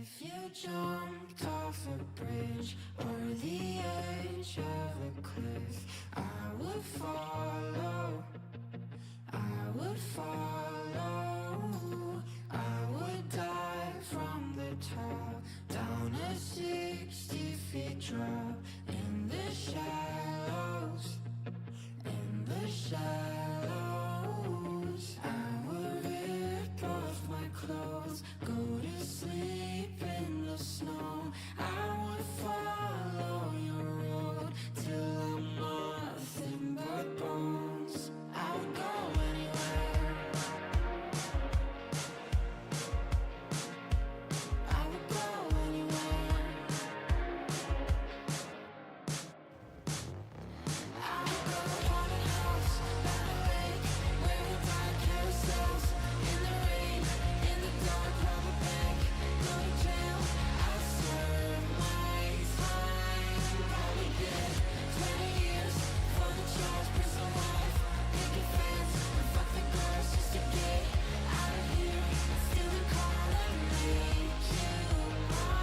If you jumped off a bridge or the edge of a cliff, I would follow, I would follow. I would dive from the top, down a 60 feet drop, in the shallows, in the shallows. I would rip off my clothes, go to sleep in the snow. I would follow your road till I'm nothing but bones. I would go anywhere, I would go anywhere. I would go to a haunted house by the lake, where we ride carousels in the rain, in the dark, rob a bank, go to jail. I serve my time, probably get 20 years for the charge, prison life, picket fence, and fuck the girls just to get out of here, steal the car and make you mine.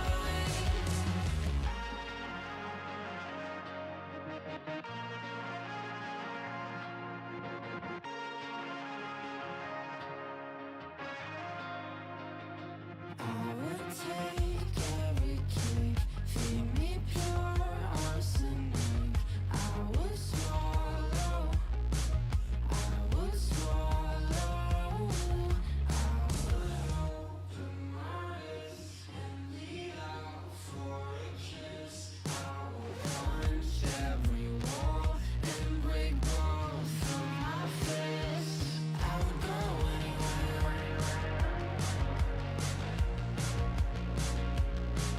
I would take every kick, feed me pure arsenic. I would swallow, I would swallow. I would open my eyes and lead out for a kiss. I would punch every wall and break both of my fists. I would go anywhere,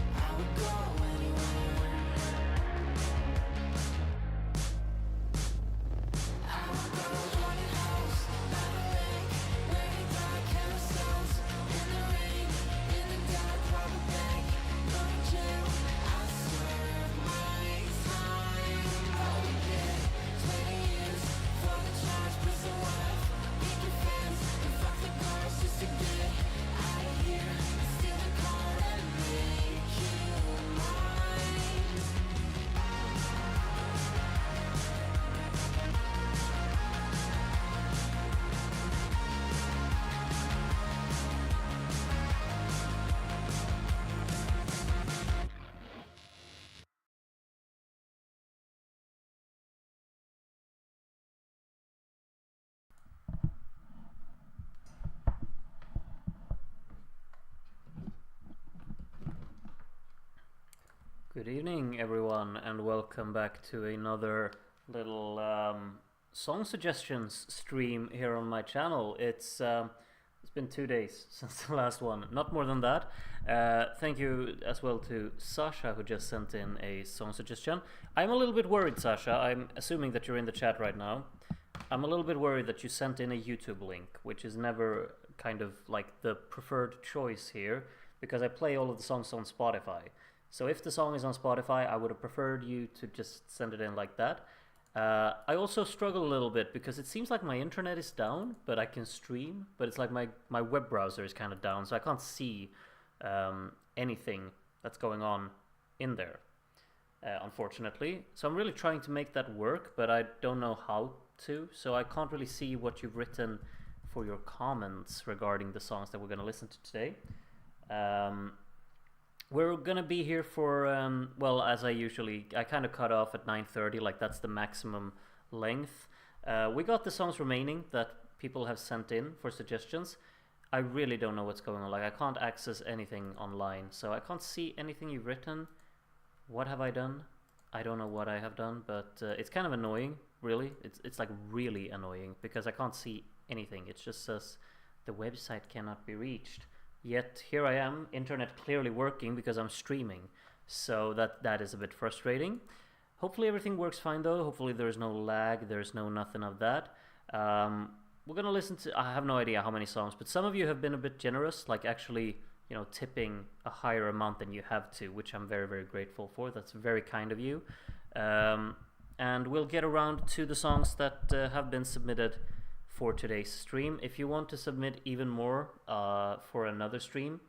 I would go anywhere. I would go to a haunted house by the lake, where we ride carousels in the rain, in the dark, rob a bank, go to jail. I serve my time, probably get 20 years for the charge, prison life, picket fence, and fuck the girls just to get out of here, steal the car and make you mine. Good evening, everyone, and welcome back to another little song suggestions stream here on my channel. It's been 2 days since the last one, not more than that. Thank you as well to Sasha, who just sent in a song suggestion. I'm a little bit worried, Sasha. I'm assuming that you're in the chat right now. I'm a little bit worried that you sent in a YouTube link, which is never kind of like the preferred choice here, because I play all of the songs on Spotify. So if the song is on Spotify, I would have preferred you to just send it in like that. I also struggle a little bit because it seems like my internet is down, but I can stream. But it's like my web browser is kind of down, so I can't see anything that's going on in there, unfortunately. So I'm really trying to make that work, but I don't know how to. So I can't really see what you've written for your comments regarding the songs that we're going to listen to today. We're gonna be here for well, as I kind of cut off at 9:30, like that's the maximum length. We got the songs remaining that people have sent in for suggestions. I really don't know what's going on. Like, I can't access anything online, so I can't see anything you've written. What have I done? I don't know what I have done, but it's kind of annoying, really. It's like really annoying because I can't see anything. It just says the website cannot be reached. Yet here I am, internet clearly working because I'm streaming. So that is a bit frustrating. Hopefully everything works fine though. Hopefully there's no lag, there's no nothing of that. We're gonna listen to, I have no idea how many songs, but some of you have been a bit generous, like actually, you know, tipping a higher amount than you have to, which I'm very, very grateful for. That's very kind of you. And we'll get around to the songs that have been submitted for today's stream. If you want to submit even more for another stream,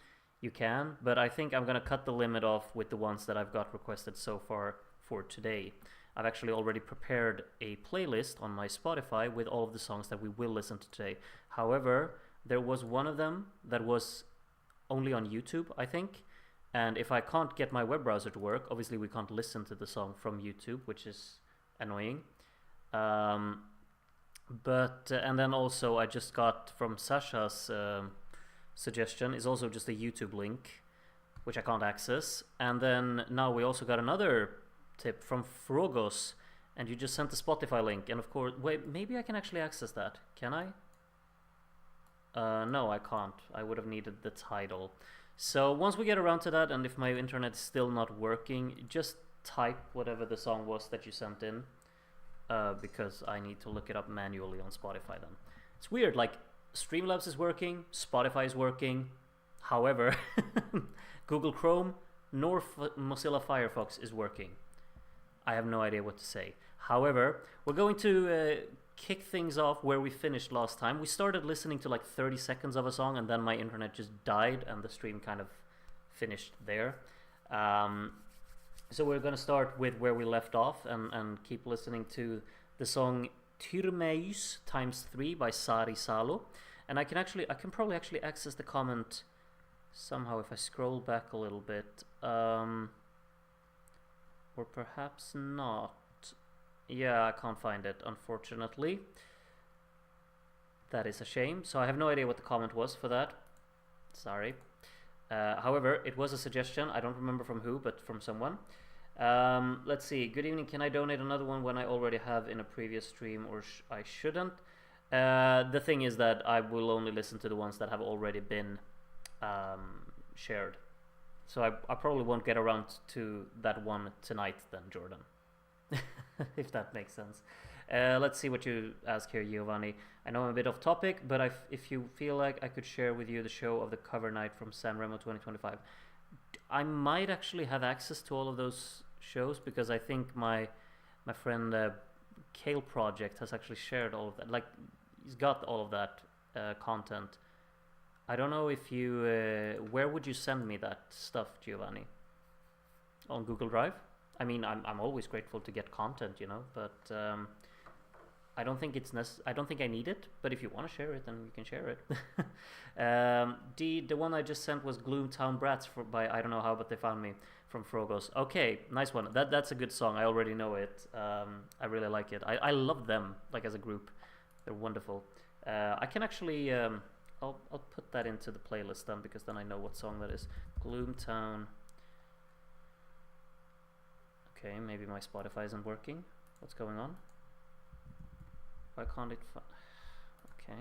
you can, but I think I'm gonna cut the limit off with the ones that I've got requested so far for today. I've actually already prepared a playlist on my Spotify with all of the songs that we will listen to today. However, there was one of them that was only on YouTube, I think, and if I can't get my web browser to work, obviously we can't listen to the song from YouTube, which is annoying. And then also I just got from Sasha's suggestion is also just a YouTube link, which I can't access. And then now we also got another tip from Frogos, and you just sent the Spotify link. And of course, wait, maybe I can actually access that. Can I? No, I can't. I would have needed the title. So once we get around to that, and if my internet's still not working, just type whatever the song was that you sent in, because I need to look it up manually on Spotify then. It's weird, like Streamlabs is working, Spotify is working, however, Google Chrome nor Mozilla Firefox is working. I have no idea what to say. However, we're going to kick things off where we finished last time. We started listening to like 30 seconds of a song, and then my internet just died and the stream kind of finished there. So we're going to start with where we left off and keep listening to the song Tyrmeus ×3 by Sari Salo. And I can probably actually access the comment somehow if I scroll back a little bit. Or perhaps not. Yeah, I can't find it, unfortunately. That is a shame. So I have no idea what the comment was for that. Sorry. However, it was a suggestion. I don't remember from who, but from someone. Let's see. Good evening. Can I donate another one when I already have in a previous stream, or I shouldn't? The thing is that I will only listen to the ones that have already been shared. So I probably won't get around to that one tonight then, Jordan. If that makes sense. Let's see what you ask here, Giovanni. I know I'm a bit off topic, but if you feel like I could share with you the show of the cover night from Sanremo 2025, I might actually have access to all of those shows, because I think my friend Kale Project has actually shared all of that. Like, he's got all of that content. I don't know if you... where would you send me that stuff, Giovanni? On Google Drive? I mean, I'm always grateful to get content, you know, but I don't think it's I don't think I need it. But if you want to share it, then you can share it. The one I just sent was Gloomtown Brats by I don't know how, but they found me, from Frogos. Okay, nice one. That's a good song. I already know it. I really like it. I love them, like, as a group. They're wonderful. I can actually I'll put that into the playlist then, because then I know what song that is. Gloomtown. Okay, maybe my Spotify isn't working. What's going on? Why can't it okay.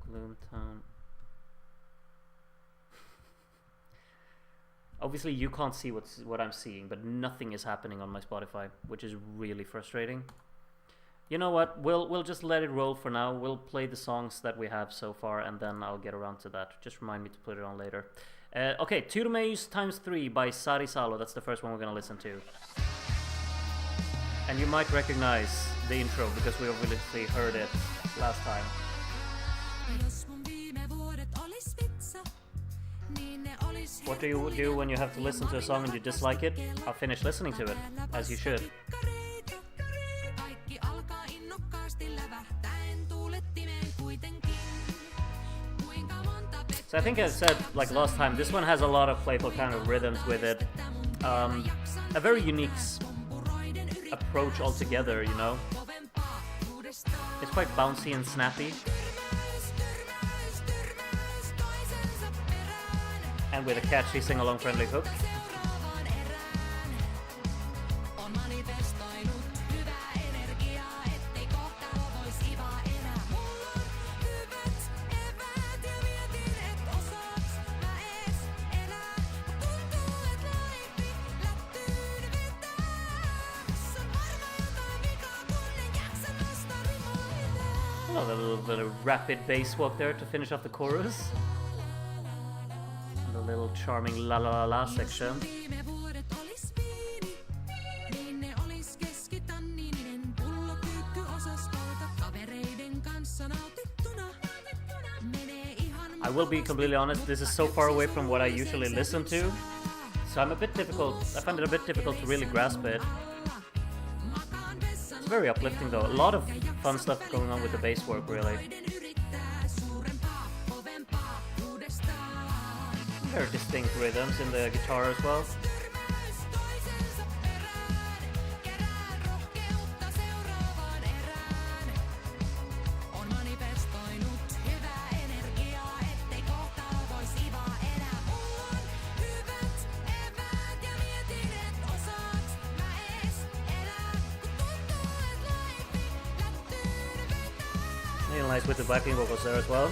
Gloomtown. Obviously you can't see what I'm seeing, but nothing is happening on my Spotify, which is really frustrating. You know what? We'll just let it roll for now. We'll play the songs that we have so far, and then I'll get around to that. Just remind me to put it on later. Okay, Tyrmeus ×3 by Sari Salo. That's the first one we're going to listen to. And you might recognize the intro, because we obviously heard it last time. What do you do when you have to listen to a song and you dislike it? I'll finish listening to it, as you should. So I think I said, like last time, this one has a lot of playful kind of rhythms with it. A very unique approach altogether, you know. It's quite bouncy and snappy. And with a catchy sing-along friendly hook. Oh, a little bit of rapid bass walk there to finish off the chorus. And a little charming la la la la section. I will be completely honest, this is so far away from what I usually listen to, so I'm a bit difficult. I find it a bit difficult to really grasp it. It's very uplifting though. A lot of fun stuff going on with the bass work, really. Very distinct rhythms in the guitar as well. Really nice with the backing vocals there as well.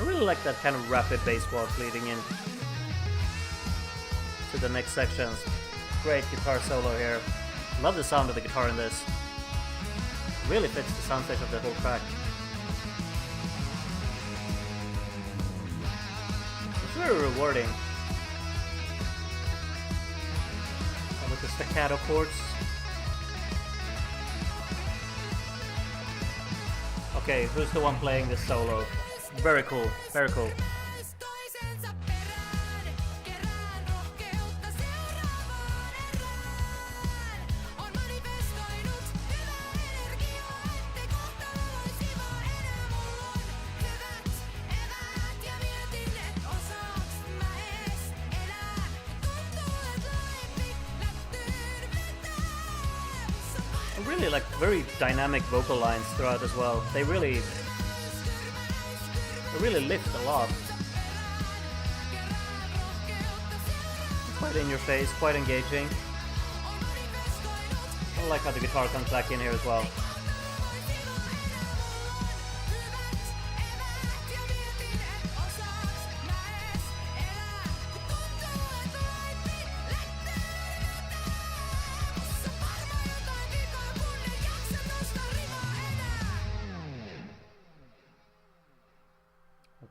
I really like that kind of rapid bass walk leading in to the next sections. Great guitar solo here. Love the sound of the guitar in this. Really fits the soundtrack of the whole track. It's very rewarding. And with the staccato chords. Okay, who's the one playing this solo? Very cool, very cool. Really like very dynamic vocal lines throughout as well. They really lift a lot. Quite in your face, quite engaging. I like how the guitar comes back in here as well.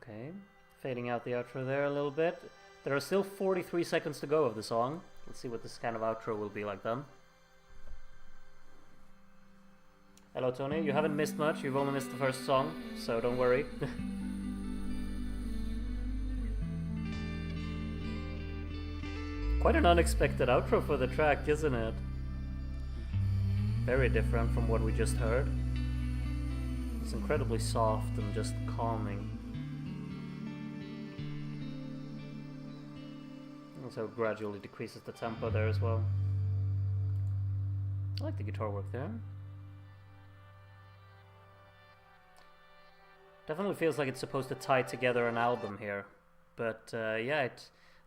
Okay, fading out the outro there a little bit. There are still 43 seconds to go of the song. Let's see what this kind of outro will be like then. Hello Tony, you haven't missed much, you've only missed the first song, so don't worry. Quite an unexpected outro for the track, isn't it? Very different from what we just heard. It's incredibly soft and just calming. So it gradually decreases the tempo there as well. I like the guitar work there. Definitely feels like it's supposed to tie together an album here, but yeah,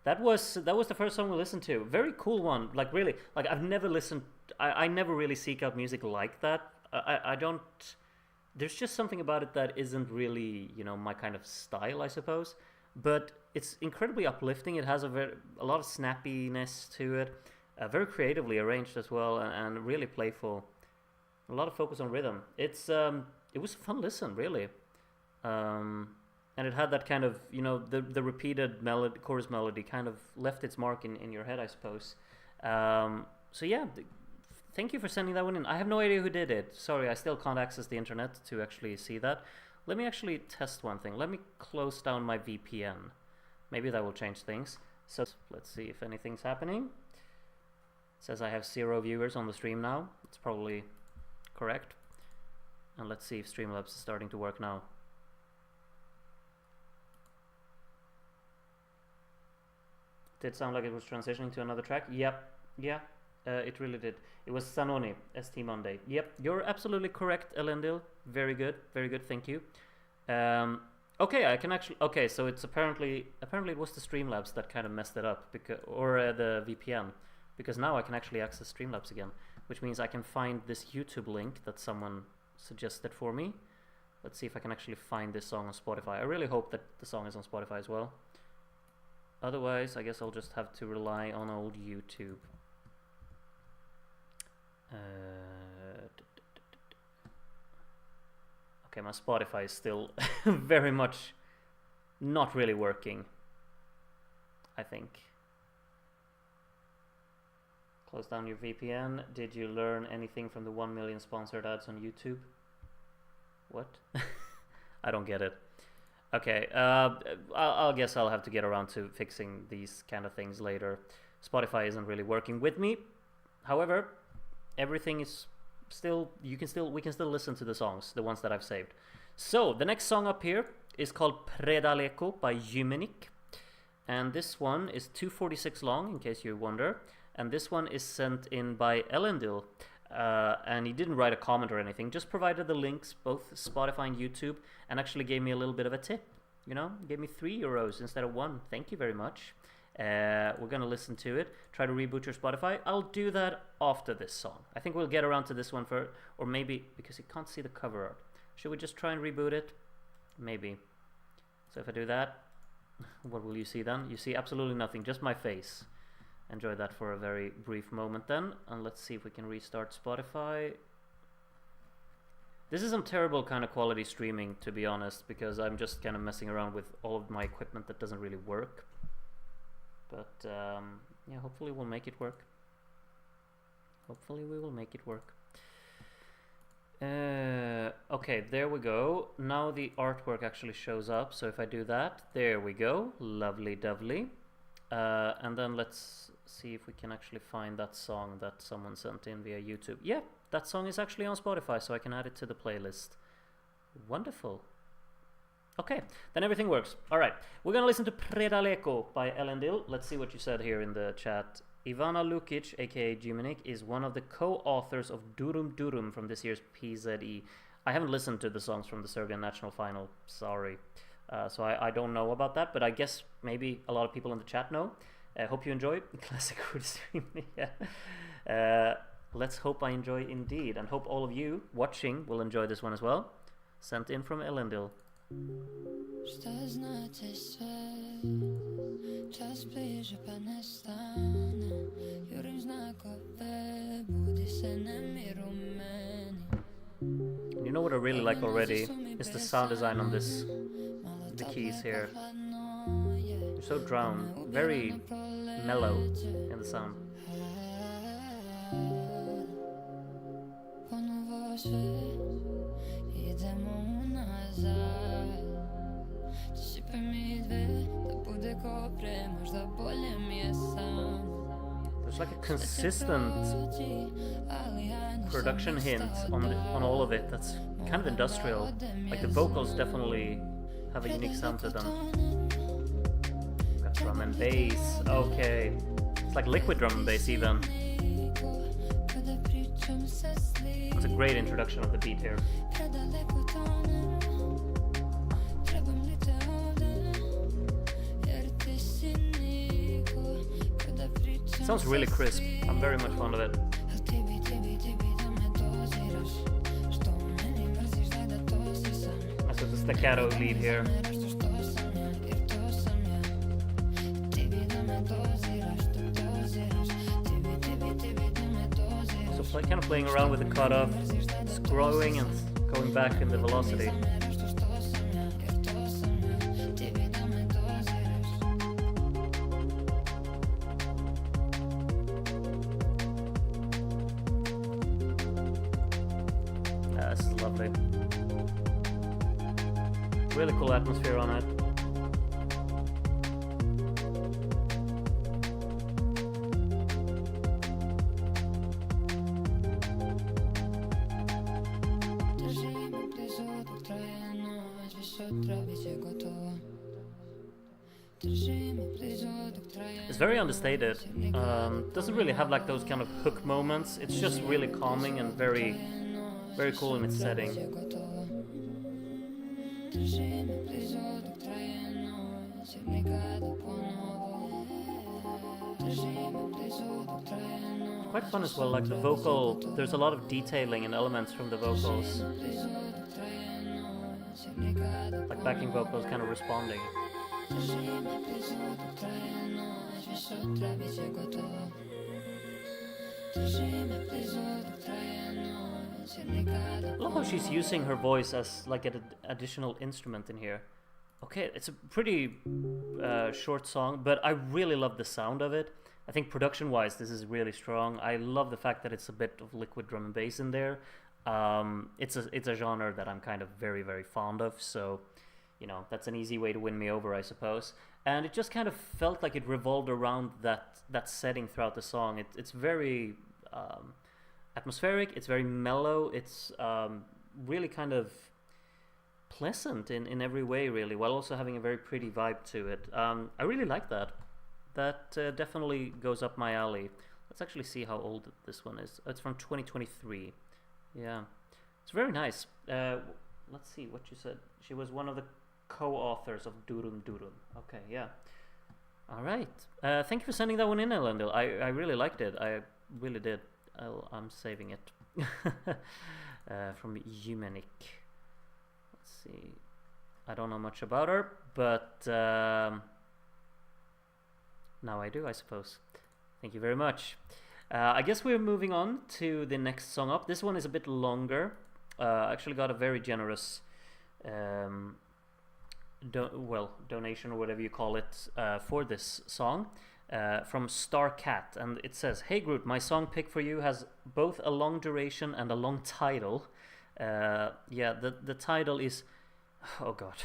that was the first song we listened to. Very cool one. Like really, like I've never listened. I never really seek out music like that. I don't. There's just something about it that isn't really, you know, my kind of style, I suppose. But it's incredibly uplifting. It has a lot of snappiness to it, very creatively arranged as well, and really playful. A lot of focus on rhythm. It was a fun listen, really, and it had that kind of, you know, the repeated chorus melody kind of left its mark in your head, I suppose. So yeah, thank you for sending that one in. I have no idea who did it. Sorry, I still can't access the internet to actually see that. Let me actually test one thing. Let me close down my VPN. Maybe that will change things. So let's see if anything's happening. It says I have 0 viewers on the stream now. It's probably correct. And let's see if Streamlabs is starting to work now. Did it sound like it was transitioning to another track? Yep. Yeah. It really did. It was Sanoni, ST Monday. Yep, you're absolutely correct, Elendil. Very good, thank you. Okay, I can actually... Okay, so it's apparently it was the Streamlabs that kind of messed it up, or the VPN, because now I can actually access Streamlabs again, which means I can find this YouTube link that someone suggested for me. Let's see if I can actually find this song on Spotify. I really hope that the song is on Spotify as well. Otherwise, I guess I'll just have to rely on old YouTube. Okay, my Spotify is still very much not really working, I think. Close down your VPN. Did you learn anything from the 1 million sponsored ads on YouTube? What? I don't get it. Okay, I guess I'll have to get around to fixing these kind of things later. Spotify isn't really working with me. However, everything is still, we can still listen to the songs, the ones that I've saved. So the next song up here is called Predaleko by Djibouti, and this one is 2:46 long, in case you wonder. And this one is sent in by Elendil, and he didn't write a comment or anything, just provided the links, both Spotify and YouTube, and actually gave me a little bit of a tip. You know, gave me €3 instead of 1. Thank you very much. We're gonna listen to it. Try to reboot your Spotify. I'll do that after this song. I think we'll get around to this one first, or maybe because you can't see the cover art. Should we just try and reboot it? Maybe. So if I do that, what will you see then? You see absolutely nothing, just my face. Enjoy that for a very brief moment then, and let's see if we can restart Spotify. This is some terrible kind of quality streaming, to be honest, because I'm just kind of messing around with all of my equipment that doesn't really work. But yeah, hopefully we'll make it work. Hopefully we will make it work. Okay, there we go. Now the artwork actually shows up, so if I do that, there we go. Lovely dovely. And then let's see if we can actually find that song that someone sent in via YouTube. Yeah, that song is actually on Spotify, so I can add it to the playlist. Wonderful. Okay, then everything works. Alright, we're gonna listen to Predaleko by Elendil. Let's see what you said here in the chat. Ivana Lukic, aka Djibouti, is one of the co-authors of Durum Durum from this year's PZE. I haven't listened to the songs from the Serbian national final, sorry. So I don't know about that, but I guess maybe a lot of people in the chat know. Hope you enjoy. Classic food stream. Yeah. Let's hope I enjoy indeed, and hope all of you watching will enjoy this one as well. Sent in from Elendil. You know what I really like already is the sound design on this, the keys here. They're so drowned, very mellow in the sound. There's like a consistent production hint on all of it that's kind of industrial. Like the vocals definitely have a unique sound to them. Got drum and bass, okay. It's like liquid drum and bass even. It's a great introduction of the beat here. It sounds really crisp. I'm very much fond of it. That's the staccato lead here. So kind of playing around with the cutoff, just growing and going back in the velocity. This is lovely. Really cool atmosphere on it. It's very understated. Doesn't really have like those kind of hook moments. It's just really calming and very, very cool in its setting. Quite fun as well, like the vocal, there's a lot of detailing and elements from the vocals. Like backing vocals kind of responding. I love how she's using her voice as like an additional instrument in here. Okay, it's a pretty short song, but I really love the sound of it. I think production-wise, this is really strong. I love the fact that it's a bit of liquid drum and bass in there. It's a genre that I'm kind of very, very fond of, so you know, that's an easy way to win me over, I suppose. And it just kind of felt like it revolved around that setting throughout the song. It's very atmospheric, it's very mellow, it's really kind of pleasant in every way, really, while also having a very pretty vibe to it. I really like that. That definitely goes up my alley. Let's actually see how old this one is. It's from 2023. Yeah, it's very nice. Let's see what you said. She was one of the co-authors of Durun Durun. Okay, yeah. All right. Thank you for sending that one in, Elendil. I really liked it. I really did. I'm saving it. From Yumenik. Let's see. I don't know much about her, but now I do, I suppose. Thank you very much. I guess we're moving on to the next song up. This one is a bit longer. I actually got a very generous donation, or whatever you call it, for this song from Starcat, and it says, "Hey Groot, my song pick for you has both a long duration and a long title." Yeah, the title is, oh god,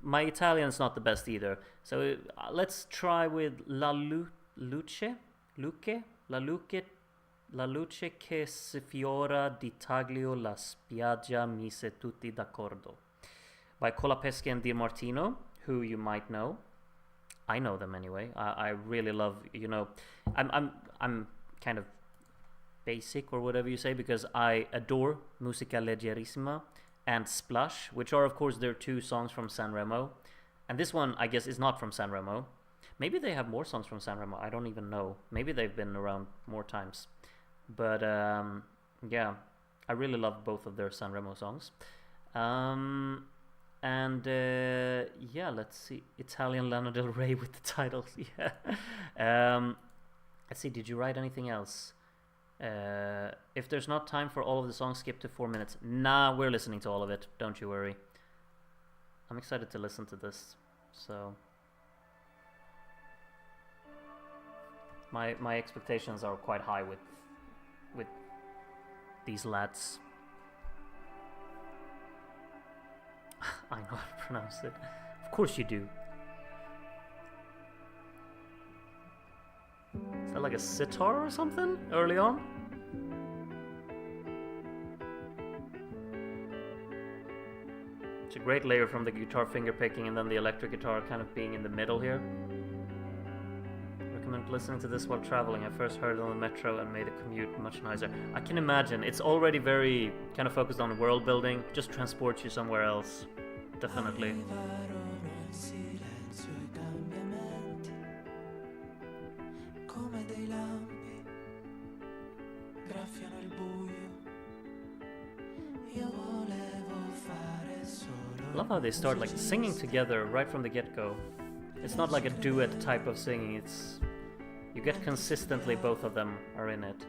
my Italian's not the best either, so let's try with La luce che si fiora di taglio la spiaggia mise tutti d'accordo, by Colapeschi and Di Martino, who you might know. I know them anyway. I really love, you know, I'm kind of basic, or whatever you say, because I adore Musica Leggerissima and Splash, which are of course their two songs from Sanremo, and this one I guess is not from Sanremo. Maybe they have more songs from Sanremo, I don't even know. Maybe they've been around more times, but yeah, I really love both of their Sanremo songs. And yeah, let's see. Italian Lana Del Rey with the titles. Yeah. Let's see. Did you write anything else? If there's not time for all of the songs, skip to 4 minutes. Nah, we're listening to all of it. Don't you worry. I'm excited to listen to this. So my expectations are quite high with these lads. I know how to pronounce it. Of course you do. Is that like a sitar or something early on? It's a great layer from the guitar finger picking and then the electric guitar kind of being in the middle here. Recommend listening to this while traveling. I first heard it on the metro and made the commute much nicer. I can imagine. It's already very kind of focused on world building. Just transports you somewhere else. Definitely. I love how they start like singing together right from the get-go. It's not like a duet type of singing, it's... You get consistently both of them are in it.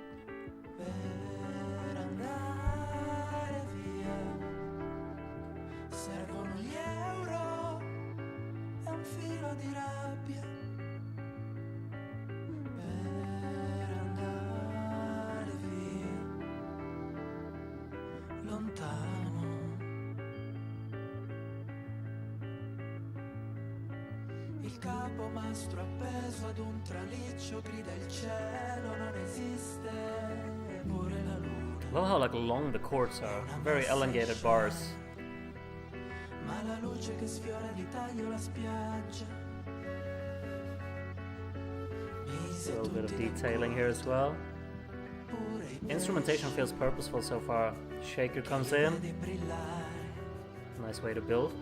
Love how like long the chords are, very elongated bars. A little bit of detailing here as well. Instrumentation feels purposeful so far. Shaker comes in. Nice way to build.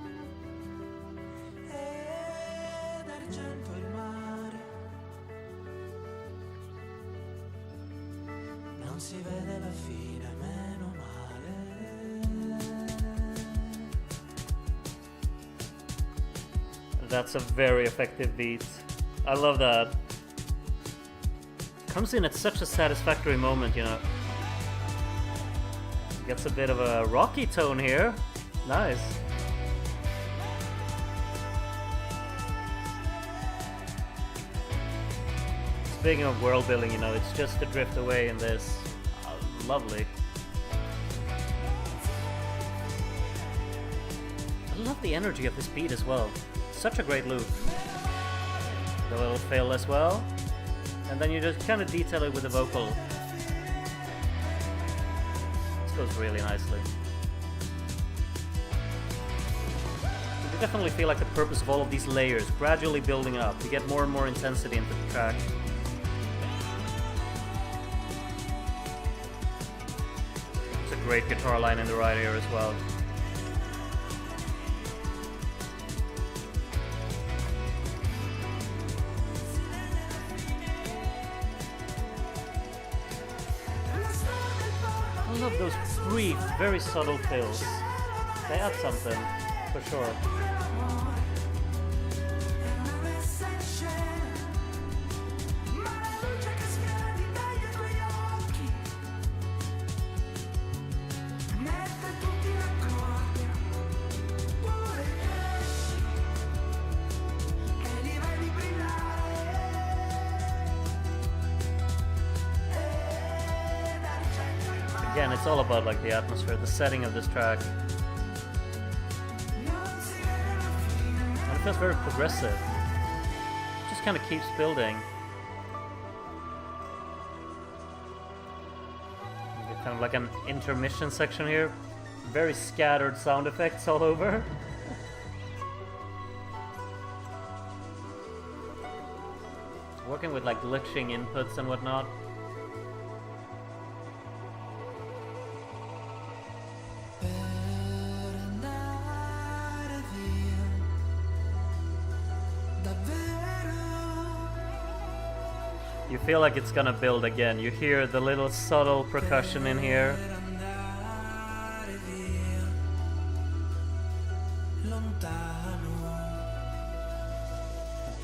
That's a very effective beat. I love that. Comes in at such a satisfactory moment, you know. Gets a bit of a rocky tone here. Nice. Speaking of world building, you know, it's just to drift away in this. Lovely. love the energy of this beat as well. Such a great loop. The little fill as well. And then you just kind of detail it with the vocal. This goes really nicely. You definitely feel like the purpose of all of these layers gradually building up. You get more and more intensity into the track. It's a great guitar line in the right ear as well. I love those brief, very subtle fills. They add something, for sure. Again, it's all about like the atmosphere, the setting of this track. And it feels very progressive. It just kind of keeps building. You get kind of like an intermission section here. Very scattered sound effects all over. Working with like glitching inputs and whatnot. You feel like it's gonna build again. You hear the little subtle percussion in here.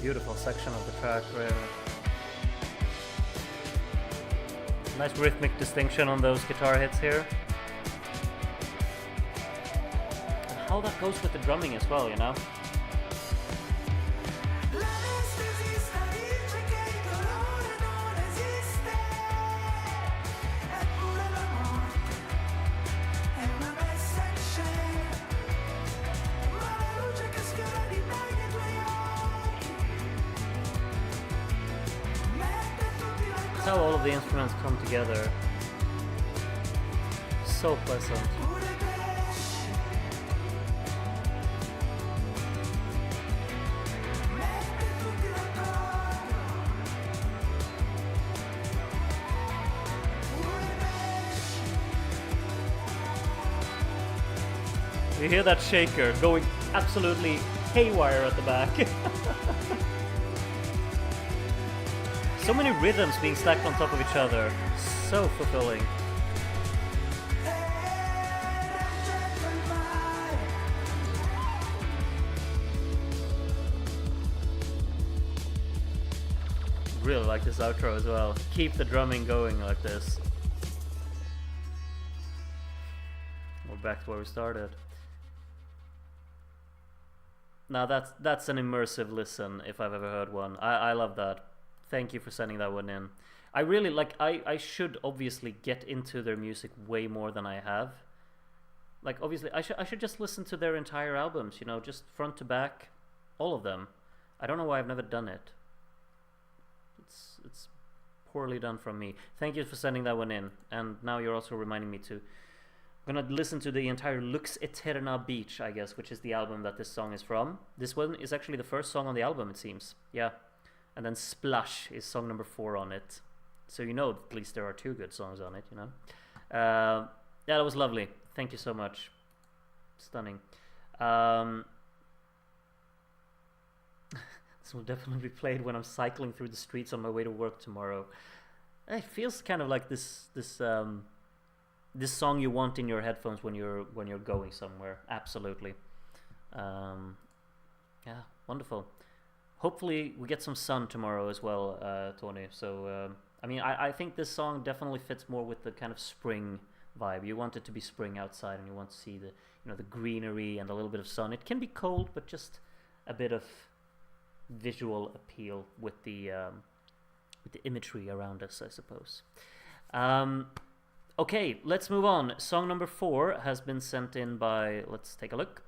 Beautiful section of the track, really. Nice rhythmic distinction on those guitar hits here. And how that goes with the drumming as well, you know? How all of the instruments come together. So pleasant. You hear that shaker going absolutely haywire at the back. So many rhythms being stacked on top of each other. So fulfilling. Really like this outro as well. Keep the drumming going like this. We're back to where we started. Now that's an immersive listen if I've ever heard one. I love that. Thank you for sending that one in. I really like, I should obviously get into their music way more than I have. Like, obviously, I should just listen to their entire albums, you know, just front to back, all of them. I don't know why I've never done it. It's poorly done from me. Thank you for sending that one in. And now you're also reminding me to, I'm gonna listen to the entire Lux Eterna Beach, I guess, which is the album that this song is from. This one is actually the first song on the album, it seems. Yeah. And then Splash is song number 4 on it. So you know at least there are 2 good songs on it, you know. Yeah, that was lovely. Thank you so much. Stunning. This will definitely be played when I'm cycling through the streets on my way to work tomorrow. It feels kind of like this song you want in your headphones when you're going somewhere. Absolutely. Yeah, wonderful. Hopefully we get some sun tomorrow as well, Tony. So, I mean, I think this song definitely fits more with the kind of spring vibe. You want it to be spring outside, and you want to see the, you know, the greenery and a little bit of sun. It can be cold, but just a bit of visual appeal with the imagery around us, I suppose. Okay, let's move on. Song number 4 has been sent in by, let's take a look.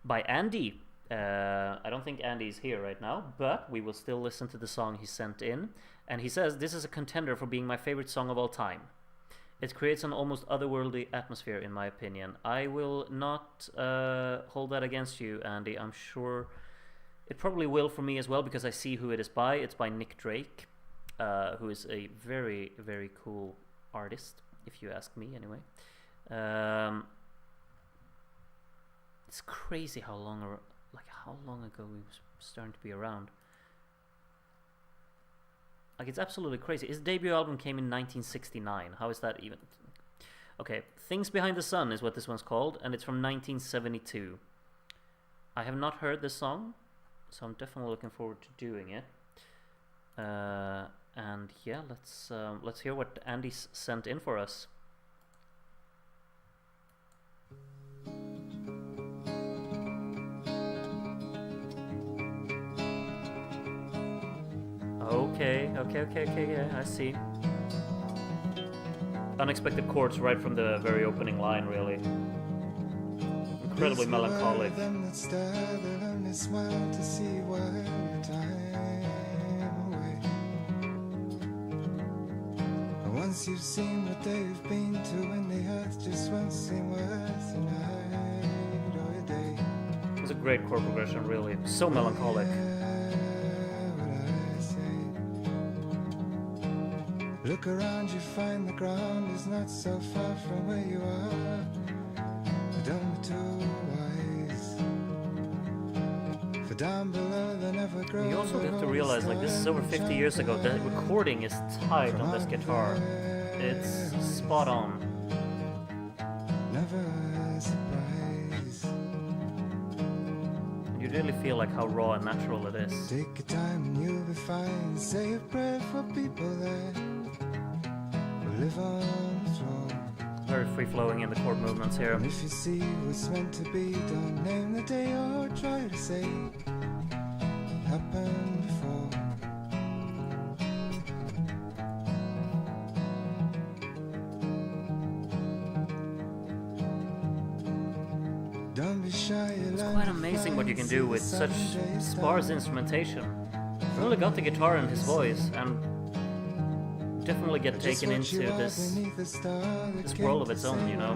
by Andy. I don't think Andy's here right now, but we will still listen to the song he sent in. And he says, this is a contender for being my favorite song of all time. It creates an almost otherworldly atmosphere, in my opinion. I will not hold that against you, Andy. I'm sure it probably will for me as well, because I see who it is by. It's by Nick Drake, who is a very, very cool artist, if you ask me, anyway. It's crazy how long ago we was starting to be around. Like, it's absolutely crazy. His debut album came in 1969. How is that even? Okay, Things Behind the Sun is what this one's called, and it's from 1972. I have not heard this song, so I'm definitely looking forward to doing it. And yeah, let's hear what Andy's sent in for us. Okay, yeah, I see. Unexpected chords right from the very opening line, really. Incredibly melancholic. Once you've seen what they've been to, and the earth just won't seem worth a night or a day. It was a great chord progression, really. So melancholic. Look around, you find the ground is not so far from where you are. But don't be too wise. For down below they never grow. You also have to realize, like, this is over 50 years ago. The recording is tight on this guitar. It's spot on. Never a surprise. You really feel like how raw and natural it is. Take your time and you'll be fine. Say a prayer for people that live on the throne. Very free-flowing in the chord movements here. And if you see what's meant to be, don't name the day or try to say it happened before. Don't be shy. It's quite amazing what you can do with such sparse instrumentation. You only got the guitar and his voice, and definitely get taken into this world of its own, you know.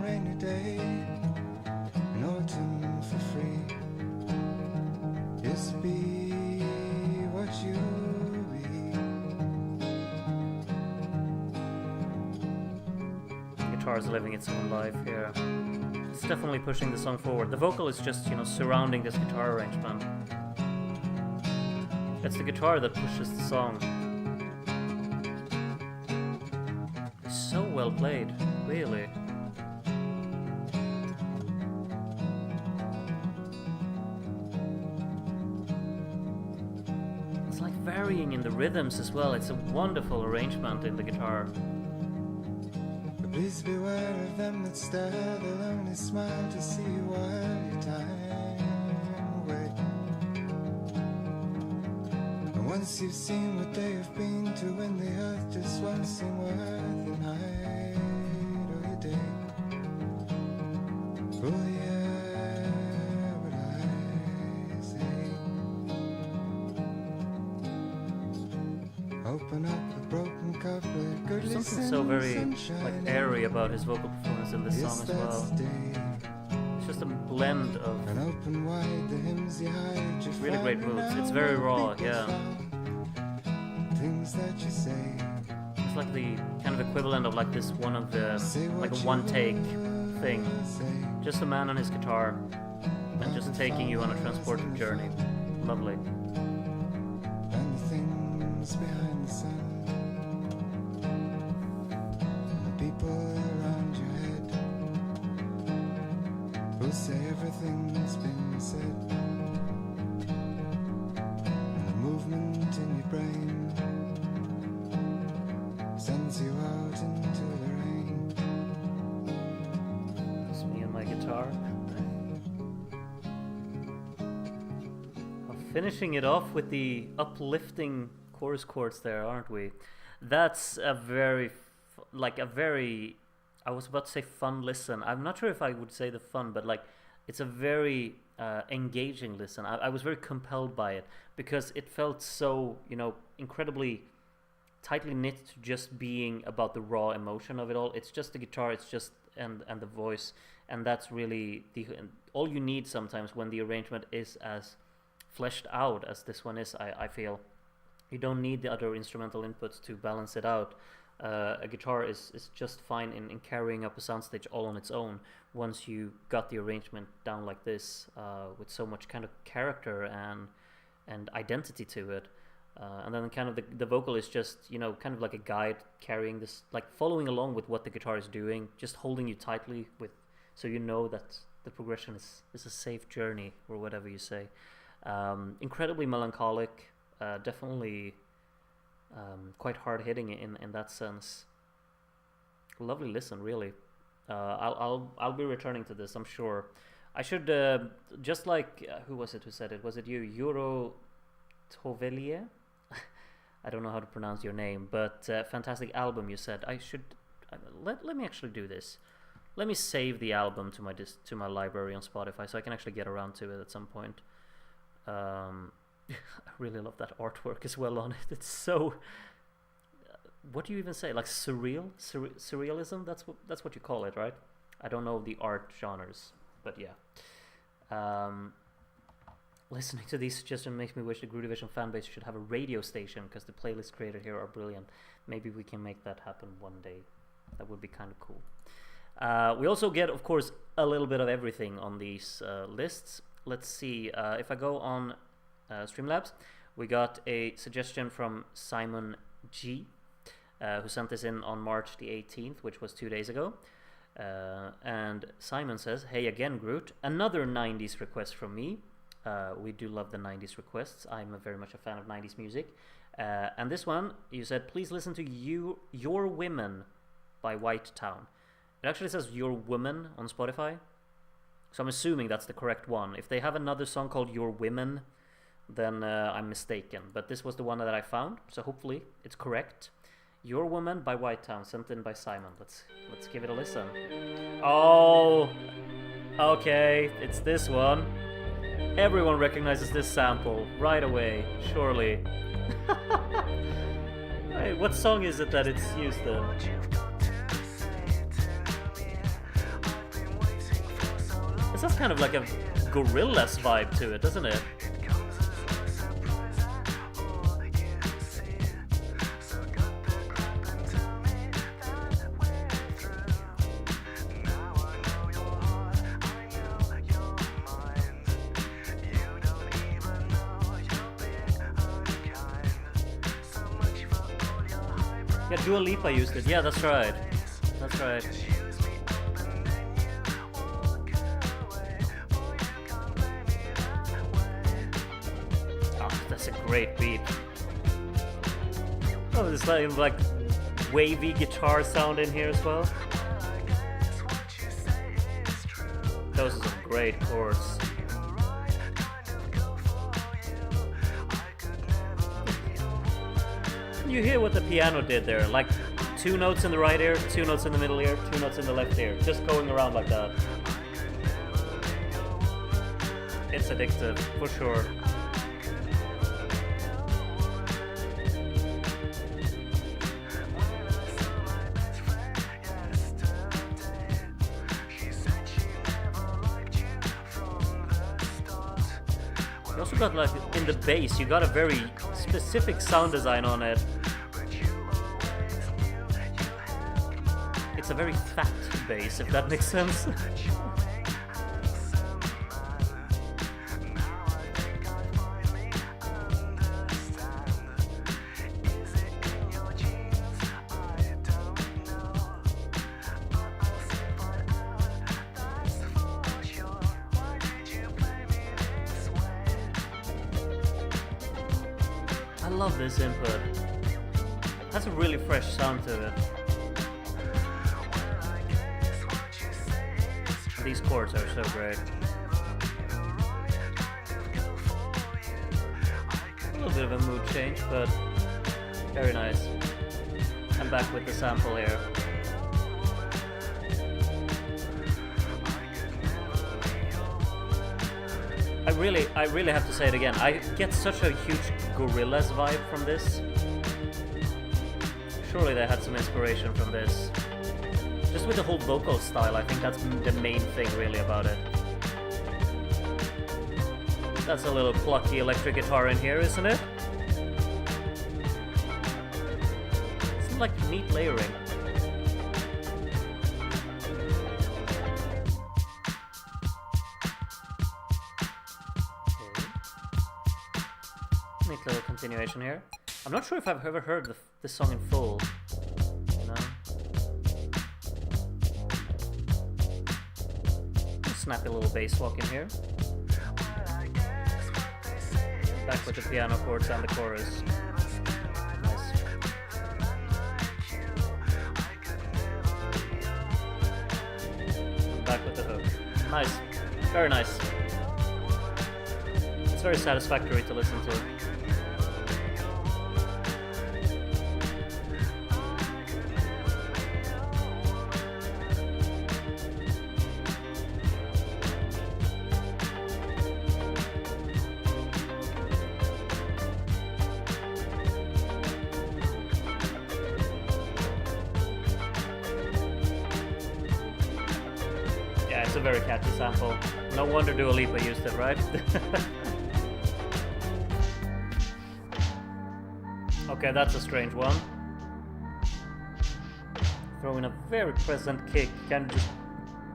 The guitar is living its own life here. It's definitely pushing the song forward. The vocal is just, you know, surrounding this guitar arrangement. It's the guitar that pushes the song. So well played, really. It's like varying in the rhythms as well. It's a wonderful arrangement in the guitar. But please beware of them that stare, they'll only smile to see you while your time away. And once you've seen what they have been to, when the earth just won't seem worth a night or a day. Oh yeah, what I say. Open up a broken couplet. There's something so very like airy about his vocal performance in this song as well. It's just a blend of really great moods. It's very raw, yeah. Things that you say. It's like the kind of equivalent of like this one of the like a one take thing. Just a man on his guitar and just taking you on a transportive journey. Lovely. And the things behind the sun. People around your head who say everything's been said, and the movement in your brain sends you out into the rain. It's me and my guitar. Well, finishing it off with the uplifting chorus chords there, aren't we? That's a very I was about to say fun listen. I'm not sure if I would say the fun, but like it's a very engaging listen. I was very compelled by it because it felt so, incredibly tightly knit to just being about the raw emotion of it all. It's just the guitar, it's just and the voice, and that's really all you need sometimes when the arrangement is as fleshed out as this one is. I feel you don't need the other instrumental inputs to balance it out. A guitar is just fine in carrying up a soundstage all on its own once you got the arrangement down like this, with so much kind of character and identity to it. And then kind of the vocal is just, kind of like a guide carrying this, like following along with what the guitar is doing, just holding you tightly so you know that the progression is a safe journey, or whatever you say. Incredibly melancholic, definitely quite hard hitting in that sense. Lovely listen, really. I'll be returning to this, I'm sure. I should just like who was it who said it? Was it you, Euro Tovelier? I don't know how to pronounce your name, but fantastic album. You said I should let me actually do this. Let me save the album to my library on Spotify so I can actually get around to it at some point. I really love that artwork as well on it. It's so what do you even say? Like surrealism? That's what you call it, right? I don't know the art genres, but yeah. Listening to these suggestions makes me wish the Groove Division fanbase should have a radio station, because the playlists created here are brilliant. Maybe we can make that happen one day. That would be kind of cool. We also get, of course, a little bit of everything on these lists. Let's see. If I go on Streamlabs, we got a suggestion from Simon G, who sent this in on March the 18th, which was 2 days ago. And Simon says, "Hey again, Groot. Another 90s request from me." We do love the 90s requests. I'm very much a fan of 90s music. And this one, you said, "Please listen to Your Women by White Town." It actually says Your Woman on Spotify, so I'm assuming that's the correct one. If they have another song called Your Women, then I'm mistaken. But this was the one that I found, so hopefully it's correct. Your Woman by White Town, sent in by Simon. Let's give it a listen. Oh, okay, it's this one. Everyone recognizes this sample right away, surely. Hey, what song is it that it's used in? This has kind of like a Gorillaz vibe to it, doesn't it? Yeah, Dua Lipa used it. Yeah, that's right. That's right. Oh, that's a great beat. Oh, there's like wavy guitar sound in here as well. Those are some great chords. You hear what the piano did there, like 2 notes in the right ear, 2 notes in the middle ear, 2 notes in the left ear, just going around like that. It's addictive, for sure. You also got, like, in the bass, you got a very specific sound design on it. It's a very fat bass, if that makes sense. I love this input. It has a really fresh sound to it. These chords are so great. A little bit of a mood change, but very nice. I'm back with the sample here. I really have to say it again. I get such a huge Gorillaz vibe from this. Surely they had some inspiration from this. Just with the whole vocal style, I think that's the main thing really about it. That's a little plucky electric guitar in here, isn't it? It's like neat layering. Neat little continuation here. I'm not sure if I've ever heard this song in full. No. Snappy little bass walk in here. Back with the piano chords and the chorus. Nice. Back with the hook. Nice. Very nice. It's very satisfactory to listen to. It's a very catchy sample. No wonder Dua Lipa used it, right? Okay, that's a strange one. Throwing a very present kick, kind of just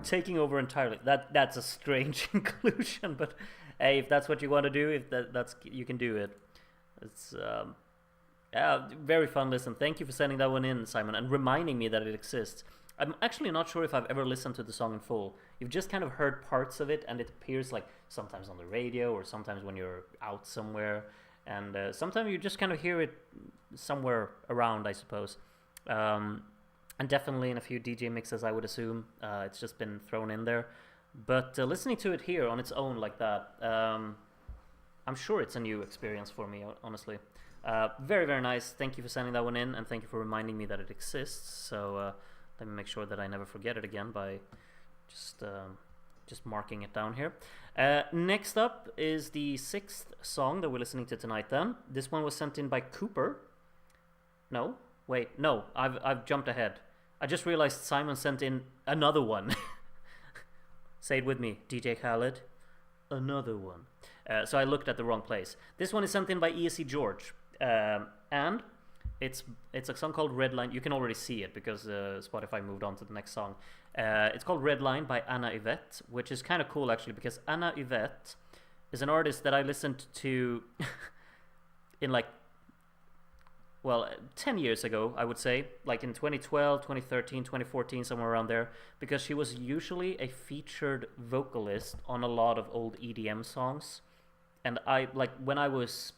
taking over entirely. That's a strange inclusion, but hey, if that's what you want to do, if that's you can do it. It's yeah, very fun listen. Thank you for sending that one in, Simon, and reminding me that it exists. I'm actually not sure if I've ever listened to the song in full. You've just kind of heard parts of it, and it appears like sometimes on the radio or sometimes when you're out somewhere, and sometimes you just kind of hear it somewhere around, I suppose. And definitely in a few DJ mixes, I would assume. It's just been thrown in there. But listening to it here on its own like that, I'm sure it's a new experience for me, honestly. Very, very nice. Thank you for sending that one in, and thank you for reminding me that it exists. So let me make sure that I never forget it again by just marking it down here. Next up is the 6th song that we're listening to tonight then. This one was sent in by Cooper. No, wait, no, I've jumped ahead. I just realized Simon sent in another one. Say it with me, DJ Khaled. Another one. So I looked at the wrong place. This one is sent in by ESC George. And it's a song called Red Line. You can already see it because Spotify moved on to the next song. It's called Red Line by Anna Yvette, which is kind of cool actually because Anna Yvette is an artist that I listened to in 10 years ago, I would say, like in 2012, 2013, 2014, somewhere around there, because she was usually a featured vocalist on a lot of old EDM songs. And when I was,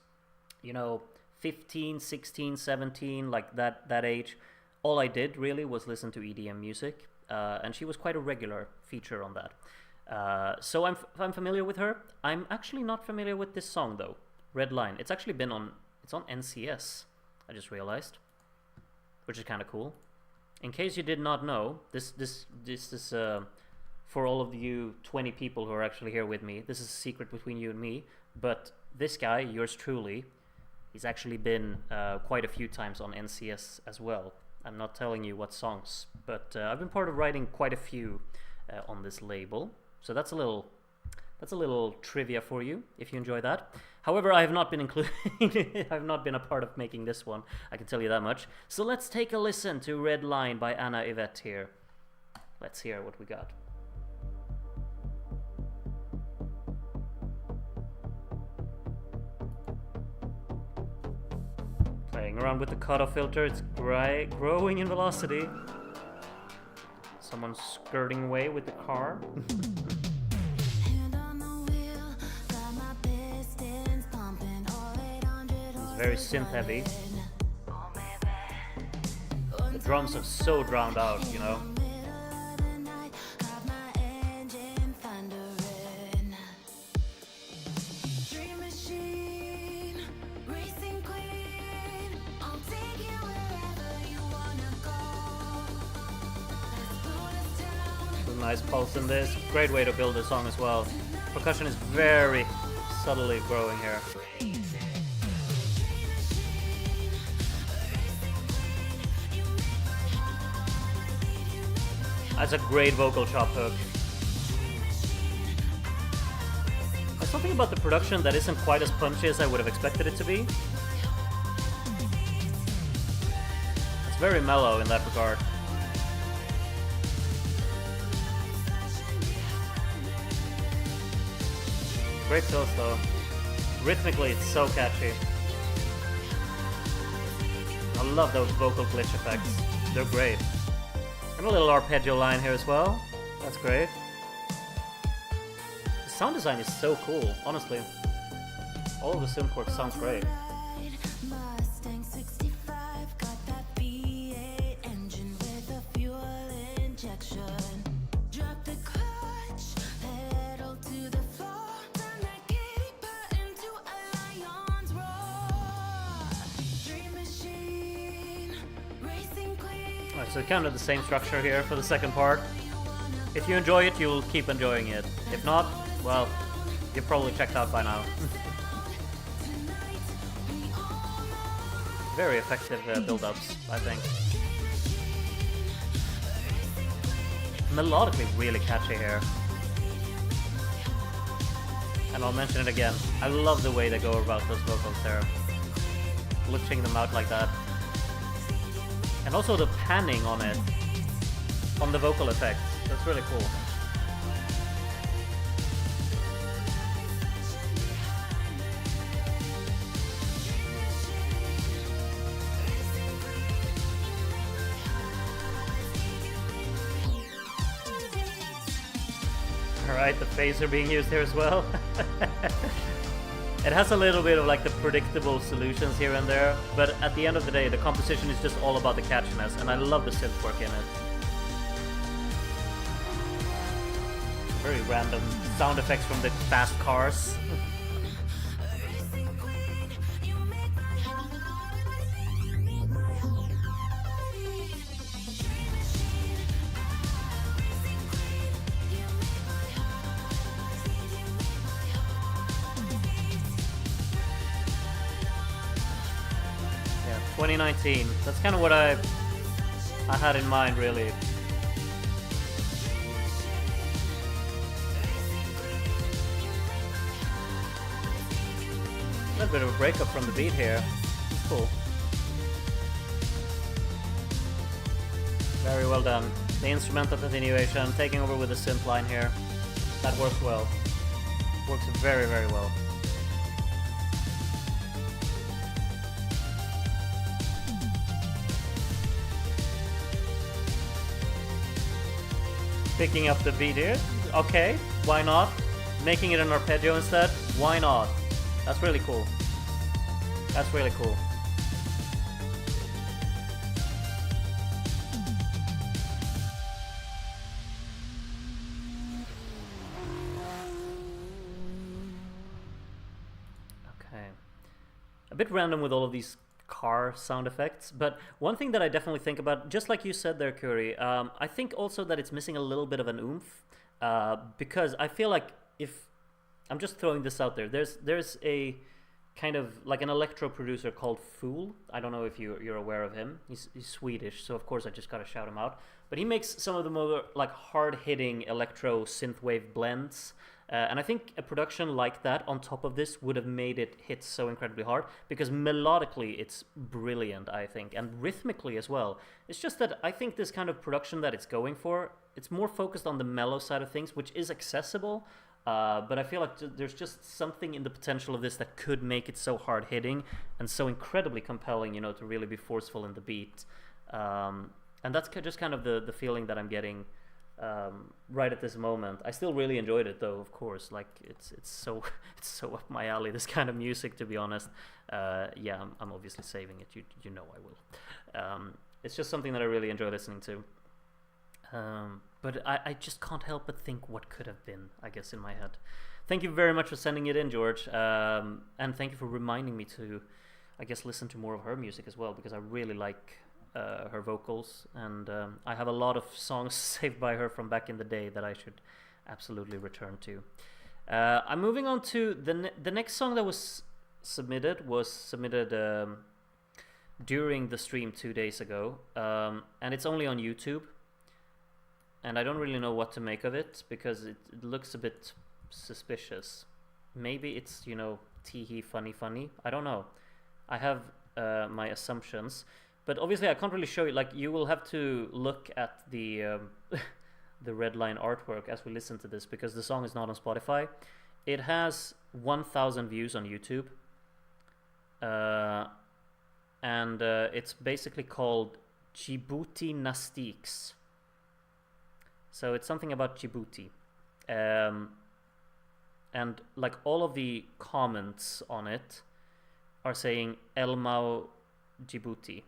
15, 16, 17, like that age, all I did really was listen to EDM music, and she was quite a regular feature on that. So I'm familiar with her. I'm actually not familiar with this song though, Red Line. It's actually it's on NCS, I just realized, which is kind of cool. In case you did not know, this is for all of you 20 people who are actually here with me. This is a secret between you and me. But this guy, yours truly, he's actually been quite a few times on NCS as well. I'm not telling you what songs, but I've been part of writing quite a few on this label. So that's a little trivia for you if you enjoy that. However, I have not been including I've not been a part of making this one, I can tell you that much. So let's take a listen to Red Line by Anna Yvette here. Let's hear what we got. Playing around with the cutoff filter, it's growing in velocity. Someone's skirting away with the car. It's very synth heavy. The drums are so drowned out, Nice pulse in this. Great way to build a song as well. Percussion is very, subtly growing here. That's a great vocal chop hook. There's something about the production that isn't quite as punchy as I would have expected it to be. It's very mellow in that regard. Great fills though. Rhythmically, it's so catchy. I love those vocal glitch effects. They're great. And a little arpeggio line here as well. That's great. The sound design is so cool, honestly. All of the synth work sounds great. Mustang 65 got that V8 engine with a fuel injection. Drop the clutch, pedal to the floor, turn that kitty button to a lion's roar. Dream machine, racing queen. Alright, so kind of the same structure here for the second part. If you enjoy it, you'll keep enjoying it. If not, well, you've probably checked out by now. Very effective build-ups, I think. Melodically really catchy here. And I'll mention it again. I love the way they go about those vocals there. Glitching them out like that. And also the panning on it. On the vocal effects. That's really cool. Alright, the phaser being used here as well. It has a little bit of like the predictable solutions here and there, but at the end of the day, the composition is just all about the catchiness, and I love the synth work in it. Very random sound effects from the fast cars. Yeah, 2019. That's kind of what I had in mind, really. A little bit of a breakup from the beat here. It's cool. Very well done. The instrumental continuation, taking over with the synth line here. That works well. Works very, very well. Picking up the beat here. Okay, why not? Making it an arpeggio instead. Why not? That's really cool. That's really cool. Okay. A bit random with all of these car sound effects, but one thing that I definitely think about, just like you said there, Curry, I think also that it's missing a little bit of an oomph, because I feel like if I'm just throwing this out there. There's a kind of like an electro producer called Fool. I don't know if you're aware of him. He's Swedish, so of course I just gotta shout him out. But he makes some of the more like hard-hitting electro synthwave blends. And I think a production like that on top of this would have made it hit so incredibly hard, because melodically it's brilliant, I think, and rhythmically as well. It's just that I think this kind of production that it's going for, it's more focused on the mellow side of things, which is accessible. But I feel like there's just something in the potential of this that could make it so hard-hitting and so incredibly compelling, you know, to really be forceful in the beat. And that's just kind of the feeling that I'm getting right at this moment. I still really enjoyed it, though, of course. Like, it's so up my alley, this kind of music, to be honest. Yeah, I'm obviously saving it. You know I will. It's just something that I really enjoy listening to. But I just can't help but think what could have been, I guess, in my head. Thank you very much for sending it in, George. And thank you for reminding me to, I guess, listen to more of her music as well, because I really like her vocals. And I have a lot of songs saved by her from back in the day that I should absolutely return to. I'm moving on to the next song that was submitted during the stream 2 days ago, and it's only on YouTube, and I don't really know what to make of it because it looks a bit suspicious. Maybe it's, you know, teehee funny. I don't know. I have my assumptions, but obviously I can't really show you. Like, you will have to look at the the red line artwork as we listen to this, because the song is not on Spotify. It has 1,000 views on YouTube, and it's basically called Djibouti Nastiques. So it's something about Djibouti, and like all of the comments on it are saying Elmao Djibouti.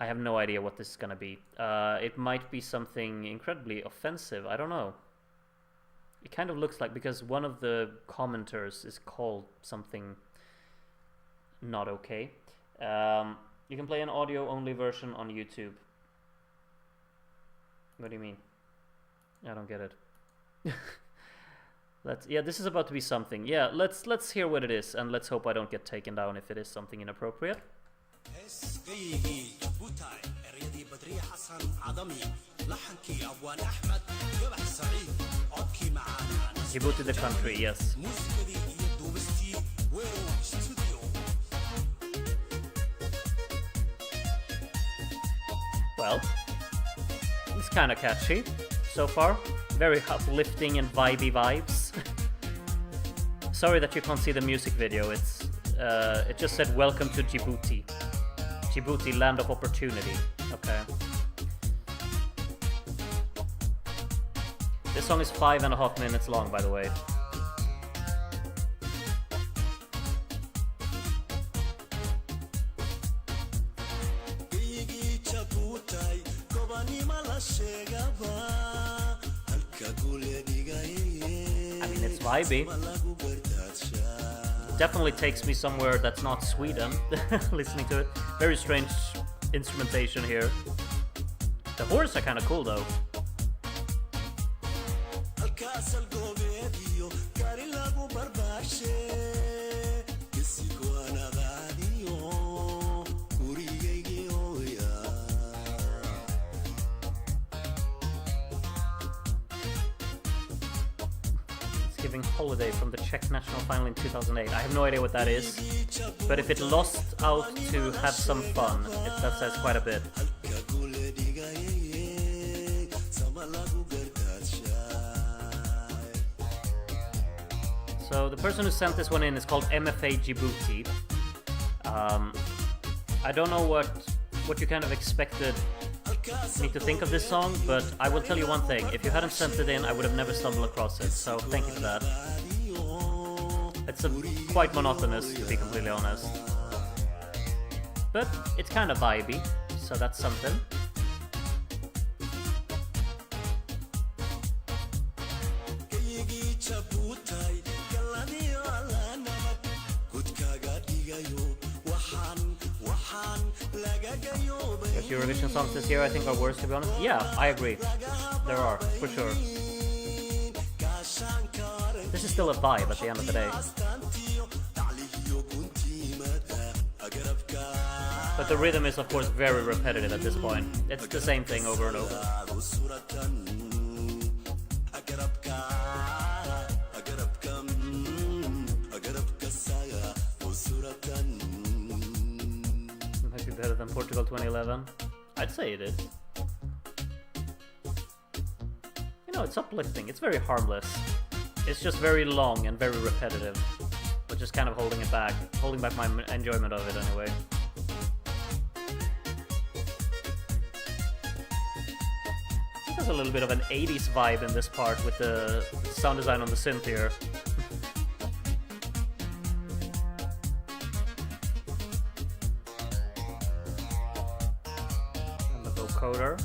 I have no idea what this is gonna be. It might be something incredibly offensive. I don't know. It kind of looks like, because one of the commenters is called something not okay. You can play an audio-only version on YouTube. What do you mean? I don't get it. This is about to be something. Yeah, let's hear what it is, and let's hope I don't get taken down if it is something inappropriate. Djibouti the country, yes. Well, it's kind of catchy so far. Very uplifting and vibey vibes. Sorry that you can't see the music video. It just said "Welcome to Djibouti." Djibouti, land of opportunity. Okay. This song is 5.5 minutes long, by the way. I mean, it's vibey. Definitely takes me somewhere that's not Sweden, listening to it. Very strange instrumentation here. The horns are kind of cool, though. Holiday from the Czech national final in 2008. I have no idea what that is, but if it lost out to have some fun, that says quite a bit. So the person who sent this one in is called MFA Djibouti. I don't know what you kind of expected me to think of this song, but I will tell you one thing: if you hadn't sent it in, I would have never stumbled across it, so thank you for that. It's quite monotonous, to be completely honest, but it's kind of vibey, so that's something. There's Eurovision songs this year I think are worse, to be honest. Yeah, I agree. There are, for sure. This is still a vibe at the end of the day. But the rhythm is of course very repetitive at this point. It's the same thing over and over. Might be better than Portugal 2011. I'd say it is. You know, it's uplifting. It's very harmless. It's just very long and very repetitive, but just kind of holding back my enjoyment of it anyway. There's a little bit of an 80s vibe in this part with the sound design on the synth here. And the vocoder.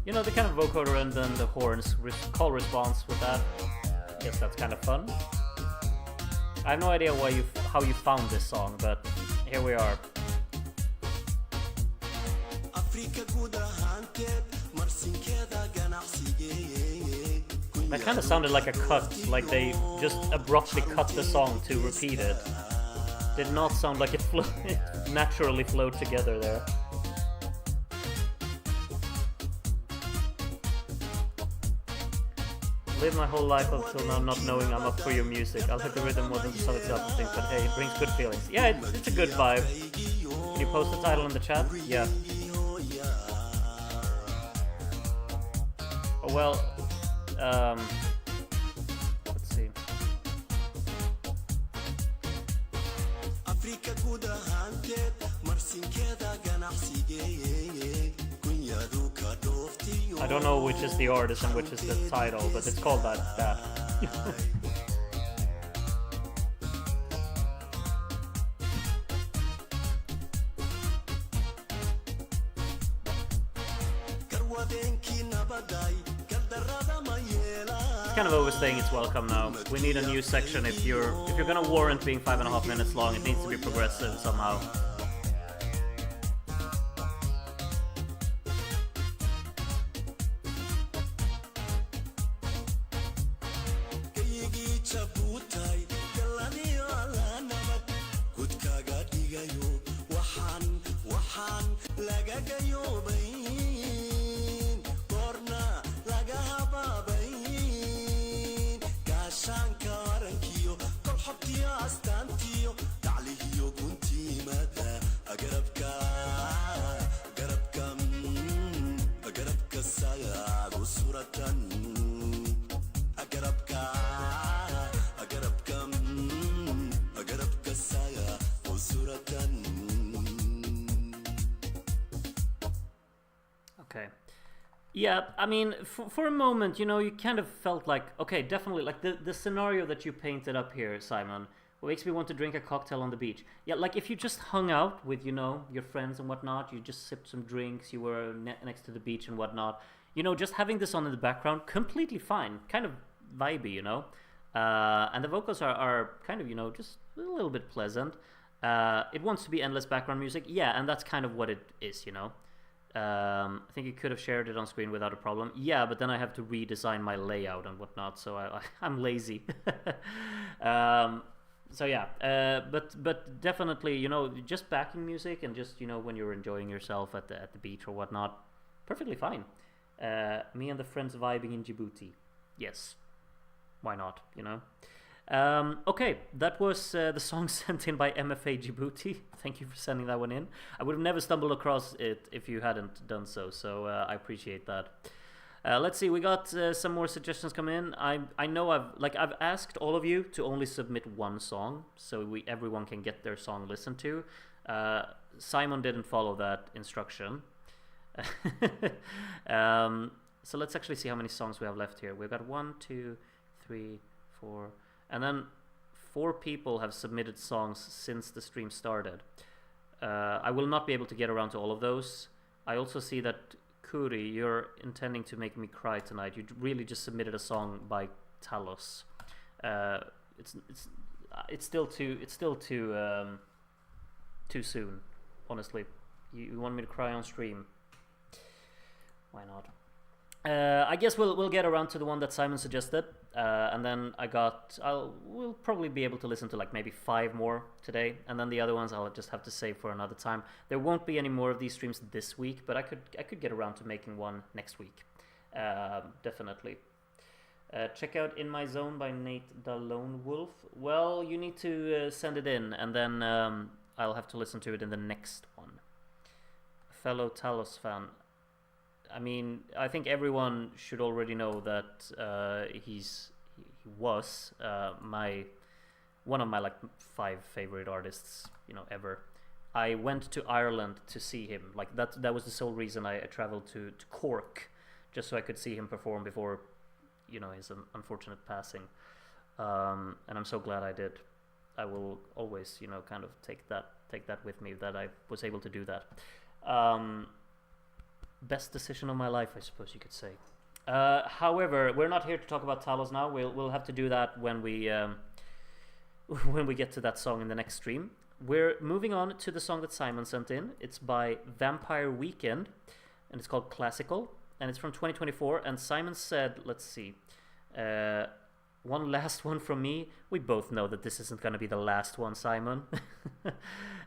You know, the kind of vocoder and then the horns call response with that. I guess that's kind of fun. I have no idea how you found this song, but here we are. That kind of sounded like a cut, like they just abruptly cut the song to repeat it. Did not sound like it naturally flowed together there. Live my whole life up till now not knowing I'm up for your music. I'll hit the rhythm more than the song itself and things, but hey, it brings good feelings. Yeah, it's a good vibe. Can you post the title in the chat? Yeah. Oh, well, let's see. I don't know which is the artist and which is the title, but it's called that. It's kind of overstaying its welcome now. We need a new section. If you're gonna warrant being 5.5 minutes long, it needs to be progressive somehow. Okay. Yeah, I mean, for a moment, you know, you kind of felt like, okay, definitely, like the scenario that you painted up here, Simon, what makes me want to drink a cocktail on the beach. Yeah, like if you just hung out with, you know, your friends and whatnot, you just sipped some drinks, you were next to the beach and whatnot, you know, just having this on in the background, completely fine, kind of vibey, you know. And the vocals are kind of, you know, just a little bit pleasant. It wants to be endless background music, yeah, and that's kind of what it is, you know. I think you could have shared it on screen without a problem. Yeah, but then I have to redesign my layout and whatnot, so I'm lazy. So yeah, but definitely, you know, just backing music and just, you know, when you're enjoying yourself at the beach or whatnot, perfectly fine. Me and the friends vibing in Djibouti. Yes, why not, you know? Okay, that was the song sent in by MFA Djibouti. Thank you for sending that one in. I would have never stumbled across it if you hadn't done so, so I appreciate that. Let's see, we got some more suggestions come in. I know I've asked all of you to only submit one song, so everyone can get their song listened to. Simon didn't follow that instruction. So let's actually see how many songs we have left here. We've got 1, 2, 3, 4, and then 4 people have submitted songs since the stream started. I will not be able to get around to all of those. I also see that Kuri, you're intending to make me cry tonight. You really just submitted a song by Talos. It's still too soon, honestly. You want me to cry on stream? Why not? I guess we'll get around to the one that Simon suggested, and then we'll probably be able to listen to like maybe 5 more today, and then the other ones I'll just have to save for another time. There won't be any more of these streams this week, but I could get around to making one next week, definitely. Check out In My Zone by Nate the Lone Wolf. Well, you need to send it in, and then I'll have to listen to it in the next one. Fellow Talos fan. I mean, I think everyone should already know that he was one of my like 5 favorite artists, you know, ever. I went to Ireland to see him. Like that was the sole reason I traveled to Cork, just so I could see him perform before, you know, his unfortunate passing. And I'm so glad I did. I will always, you know, kind of take that with me, that I was able to do that. Best decision of my life, I suppose you could say. However, we're not here to talk about Talos now. We'll have to do that when we get to that song in the next stream. we're moving on to the song that Simon sent in. It's by Vampire Weekend, and it's called Classical, and it's from 2024. And Simon said, let's see, one last one from me. We both know that this isn't going to be the last one, Simon.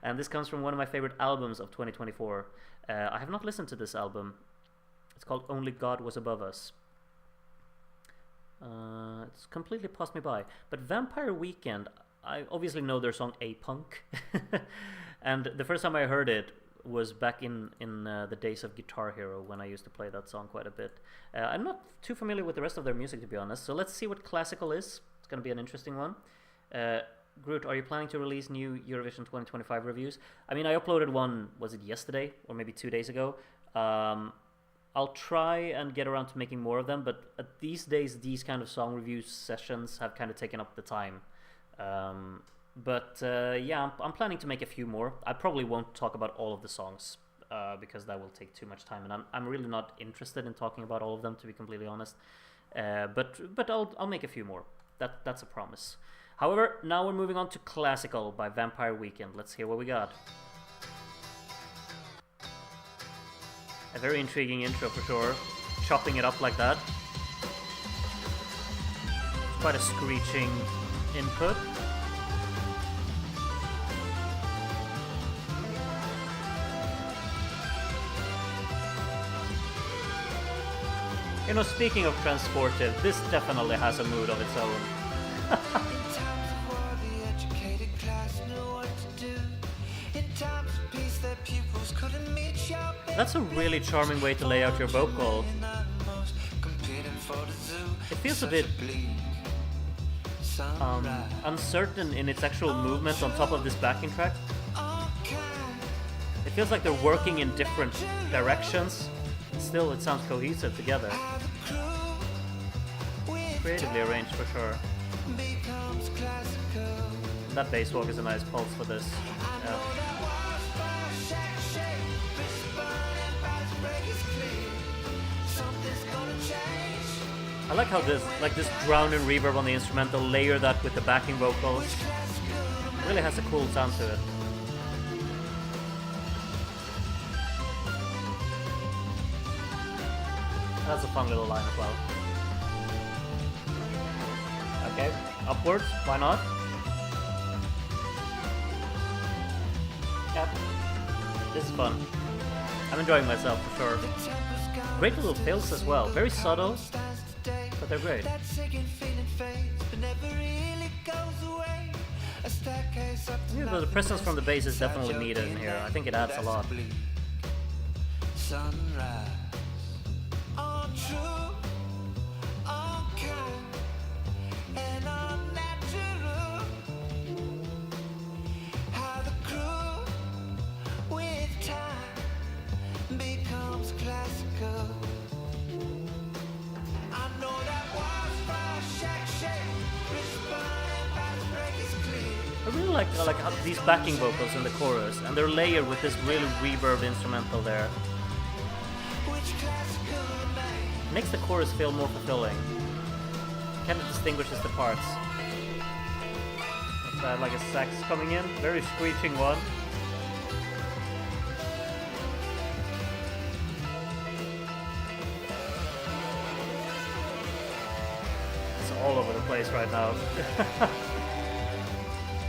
And this comes from one of my favorite albums of 2024. I have not listened to this album. It's called Only God Was Above Us. It's completely passed me by. But Vampire Weekend, I obviously know their song A-Punk. And the first time I heard it was back in the days of Guitar Hero, when I used to play that song quite a bit. I'm not too familiar with the rest of their music, to be honest, so let's see what Classical is. It's going to be an interesting one. Groot, are you planning to release new Eurovision 2025 reviews? I mean, I uploaded one, was it yesterday, or maybe 2 days ago? I'll try and get around to making more of them, but these days, these kind of song review sessions have kind of taken up the time. Yeah, I'm planning to make a few more. I probably won't talk about all of the songs because that will take too much time, and I'm really not interested in talking about all of them, to be completely honest. But I'll make a few more. That's a promise. However, now we're moving on to Classical by Vampire Weekend. Let's hear what we got. A very intriguing intro for sure. Chopping it up like that. Quite a screeching input. You know, speaking of transportive, this definitely has a mood of its own. That's a really charming way to lay out your vocal. It feels a bit uncertain in its actual movement on top of this backing track. It feels like they're working in different directions. Still, it sounds cohesive together. Creatively arranged for sure. That bass walk is a nice pulse for this. Yeah. I like how this drown and reverb on the instrumental, layer that with the backing vocals. It really has a cool sound to it. That's a fun little line as well. Okay, upwards, why not? Yep, this is fun. I'm enjoying myself for sure. Great little fills as well, very subtle, but they're great. Yeah, the presence from the bass is definitely needed in here. I think it adds a lot. I really like these backing vocals in the chorus, and they're layered with this really reverb instrumental there. Makes the chorus feel more fulfilling. Kind of distinguishes the parts. What's that, like a sax coming in? Very screeching one. It's all over the place right now.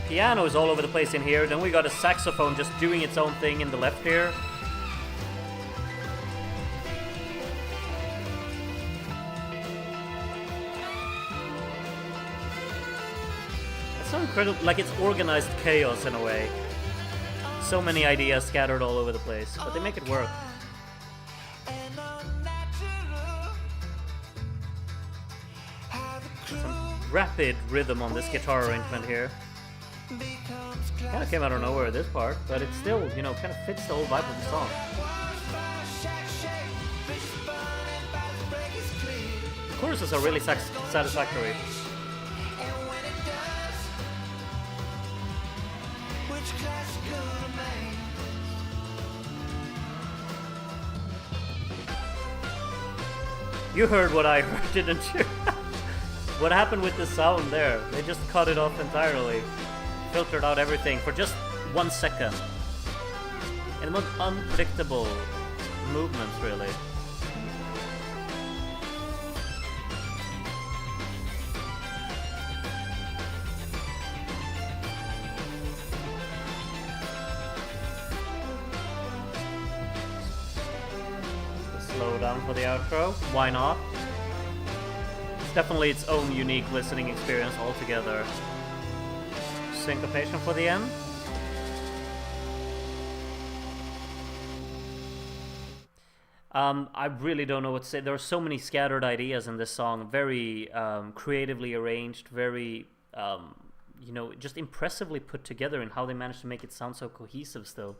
Piano is all over the place in here. Then we got a saxophone just doing its own thing in the left here. It's so incredible, like it's organized chaos in a way. So many ideas scattered all over the place, but they make it work. Some rapid rhythm on this guitar arrangement here. Kind of came out of nowhere this part, but it still, you know, kind of fits the whole vibe of the song. The choruses are really satisfactory. You heard what I heard, didn't you? What happened with the sound there? They just cut it off entirely. Filtered out everything for just 1 second. And the most unpredictable movements, really. Slow down for the outro. Why not? It's definitely its own unique listening experience altogether. Syncopation for the end. I really don't know what to say. There are so many scattered ideas in this song. Very creatively arranged. Very, just impressively put together in how they managed to make it sound so cohesive still,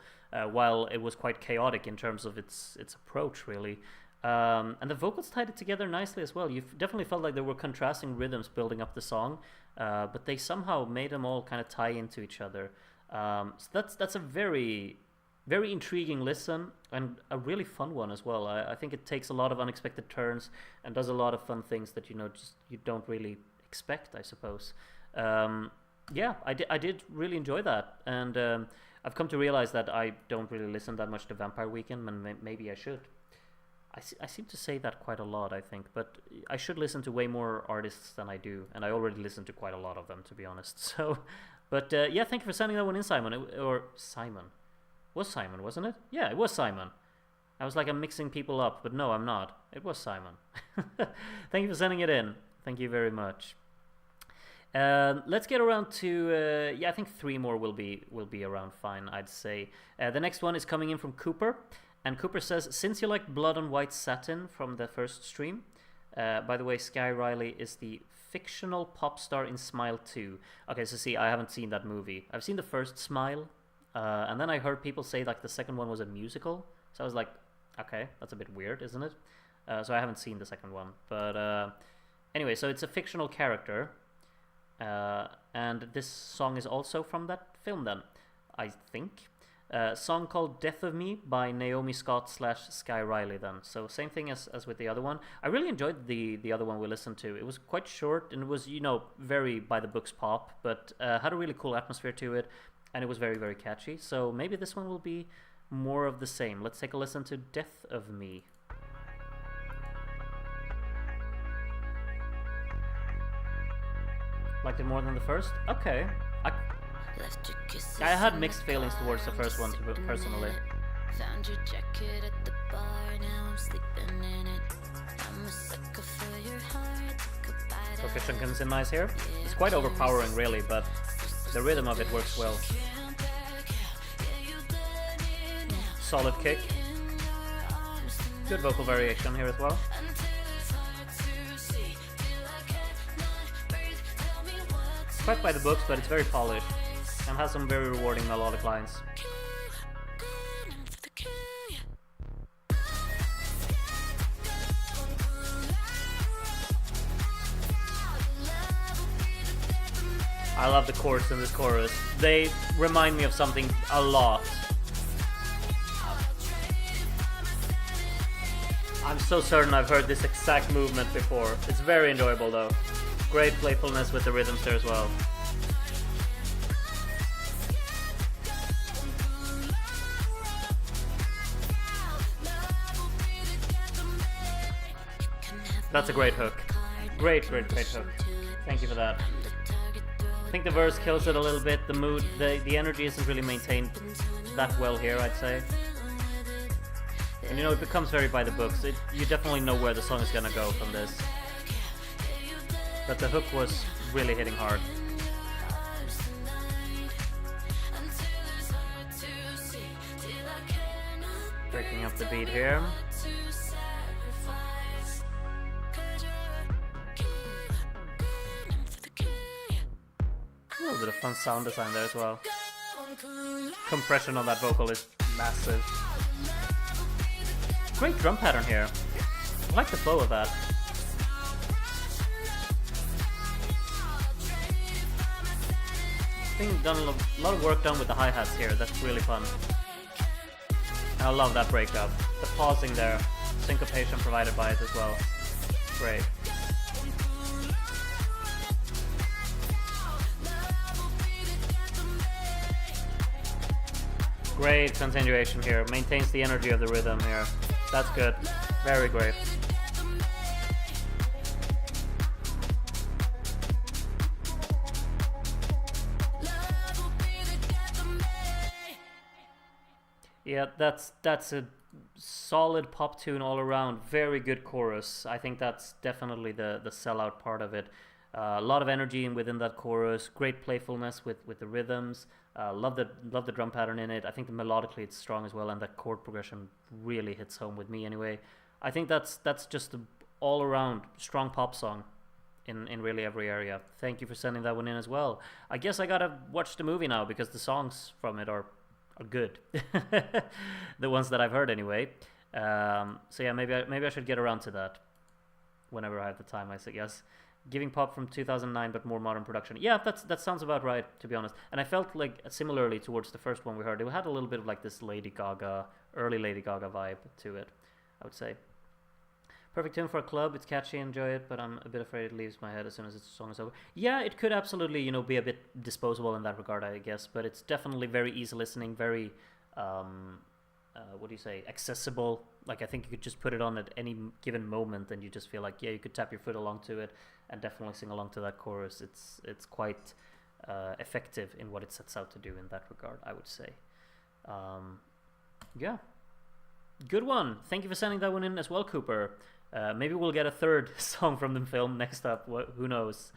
while it was quite chaotic in terms of its approach, really. And the vocals tied it together nicely as well. You definitely felt like there were contrasting rhythms building up the song, but they somehow made them all kind of tie into each other. So that's a very, very intriguing listen, and a really fun one as well. I think it takes a lot of unexpected turns and does a lot of fun things that just you don't really expect, I suppose. Yeah, I did really enjoy that, and I've come to realize that I don't really listen that much to Vampire Weekend, and maybe I should. I seem to say that quite a lot, I think, but I should listen to way more artists than I do, and I already listen to quite a lot of them, to be honest. So, but yeah, thank you for sending that one in, Simon. Or Simon. Was Simon, wasn't it? Yeah, it was Simon. I was like, I'm mixing people up, but no, I'm not. It was Simon. Thank you for sending it in. Thank you very much. Let's get around to I think 3 more will be around fine, I'd say. The next one is coming in from Cooper, and Cooper says, since you like Blood on White Satin from the first stream, by the way, Sky Riley is the fictional pop star in Smile 2. Okay, so see, I haven't seen that movie. I've seen the first Smile, and then I heard people say like the second one was a musical, so I was like, okay, that's a bit weird, isn't it? So I haven't seen the second one, but anyway, so it's a fictional character. And this song is also from that film then, I think. Song called Death of Me by Naomi Scott / Sky Riley then. So same thing as with the other one. I really enjoyed the other one we listened to. It was quite short and it was, very by the books pop, but had a really cool atmosphere to it, and it was very, very catchy. So maybe this one will be more of the same. Let's take a listen to Death of Me. Liked it more than the first? Okay. I had mixed feelings towards the first one, personally. Found your jacket at the bar, now I'm sleeping in it. I'm a sucker for your heart. Proficient comes in nice here. It's quite overpowering, really, but the rhythm of it works well. Solid kick. Good vocal variation here as well. Quite by the books, but it's very polished and has some very rewarding melodic lines. I love the chords in this chorus. They remind me of something a lot. I'm so certain I've heard this exact movement before. It's very enjoyable though. Great playfulness with the rhythms there as well. That's a great hook. Great hook. Thank you for that. I think the verse kills it a little bit. The mood, the energy isn't really maintained that well here, I'd say. And it becomes very by the books. You definitely know where the song is gonna go from this. But the hook was really hitting hard. Breaking up the beat here. A little bit of fun sound design there as well. Compression on that vocal is massive. Great drum pattern here. I like the flow of that. I think done a lot of work done with the hi-hats here. That's really fun. And I love that breakup. The pausing there. Syncopation provided by it as well. Great. Great continuation here. Maintains the energy of the rhythm here. That's good. Very great. Yeah, that's a solid pop tune all around. Very good chorus. I think that's definitely the sellout part of it. A lot of energy within that chorus. Great playfulness with the rhythms. Love the drum pattern in it. I think melodically it's strong as well, and that chord progression really hits home with me anyway. I think that's just an all around strong pop song in really every area. Thank you for sending that one in as well. I guess I gotta watch the movie now because the songs from it are good. The ones that I've heard anyway. So yeah, maybe I should get around to that whenever I have the time, I guess. Giving pop from 2009 but more modern production. Yeah, that sounds about right, to be honest. And I felt like similarly towards the first one we heard, it had a little bit of like this early Lady Gaga vibe to it, I would say. Perfect tune for a club. It's catchy, enjoy it, but I'm a bit afraid it leaves my head as soon as the song is over. Yeah, it could absolutely, be a bit disposable in that regard, I guess, but it's definitely very easy listening, very, accessible. Like, I think you could just put it on at any given moment and you just feel like, yeah, you could tap your foot along to it and definitely sing along to that chorus. It's quite effective in what it sets out to do in that regard, I would say. Yeah. Good one. Thank you for sending that one in as well, Cooper. Maybe we'll get a third song from the film next up. Who knows?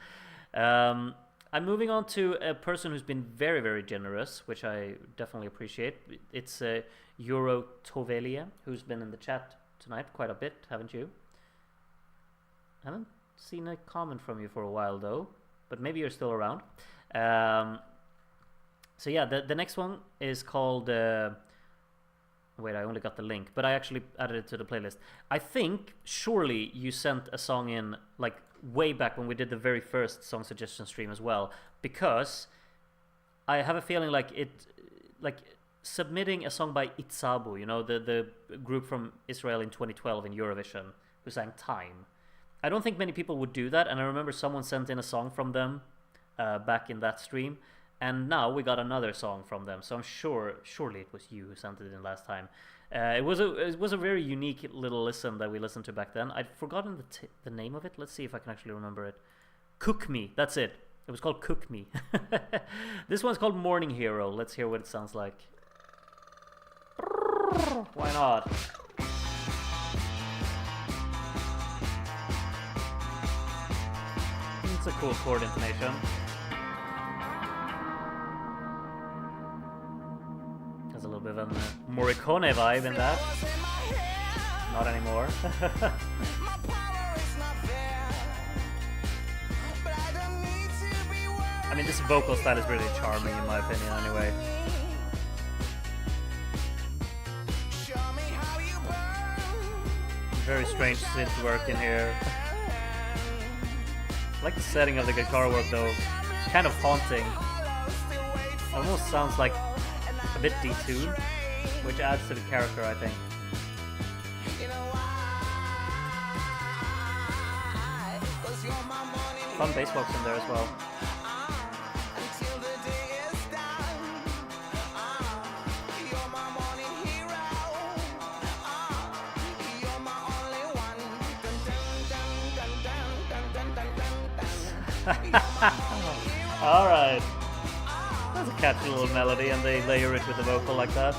I'm moving on to a person who's been very, very generous, which I definitely appreciate. It's Euro Tovelia, who's been in the chat tonight quite a bit, haven't you? I haven't seen a comment from you for a while, though, but maybe you're still around. So yeah, the next one is called... Wait, I only got the link, but I actually added it to the playlist. I think, surely, you sent a song in, like, way back when we did the very first song suggestion stream as well, because I have a feeling like submitting a song by Itzabu, the group from Israel in 2012 in Eurovision, who sang Time. I don't think many people would do that, and I remember someone sent in a song from them back in that stream. And now we got another song from them, so I'm surely it was you who sent it in last time. It was a very unique little listen that we listened to back then. I'd forgotten the name of it. Let's see if I can actually remember it. Cook Me, that's it. It was called Cook Me. This one's called Morning Hero. Let's hear what it sounds like. Why not? It's a cool chord intonation. A little bit of a Morricone vibe in that. Not anymore. I mean, this vocal style is really charming in my opinion anyway. Very strange synth work in here. I like the setting of the guitar work though. It's kind of haunting. Almost sounds like a bit detuned, which adds to the character, I think. Fun bass box in there as well. All right. That's a catchy little melody, and they layer it with the vocal like that.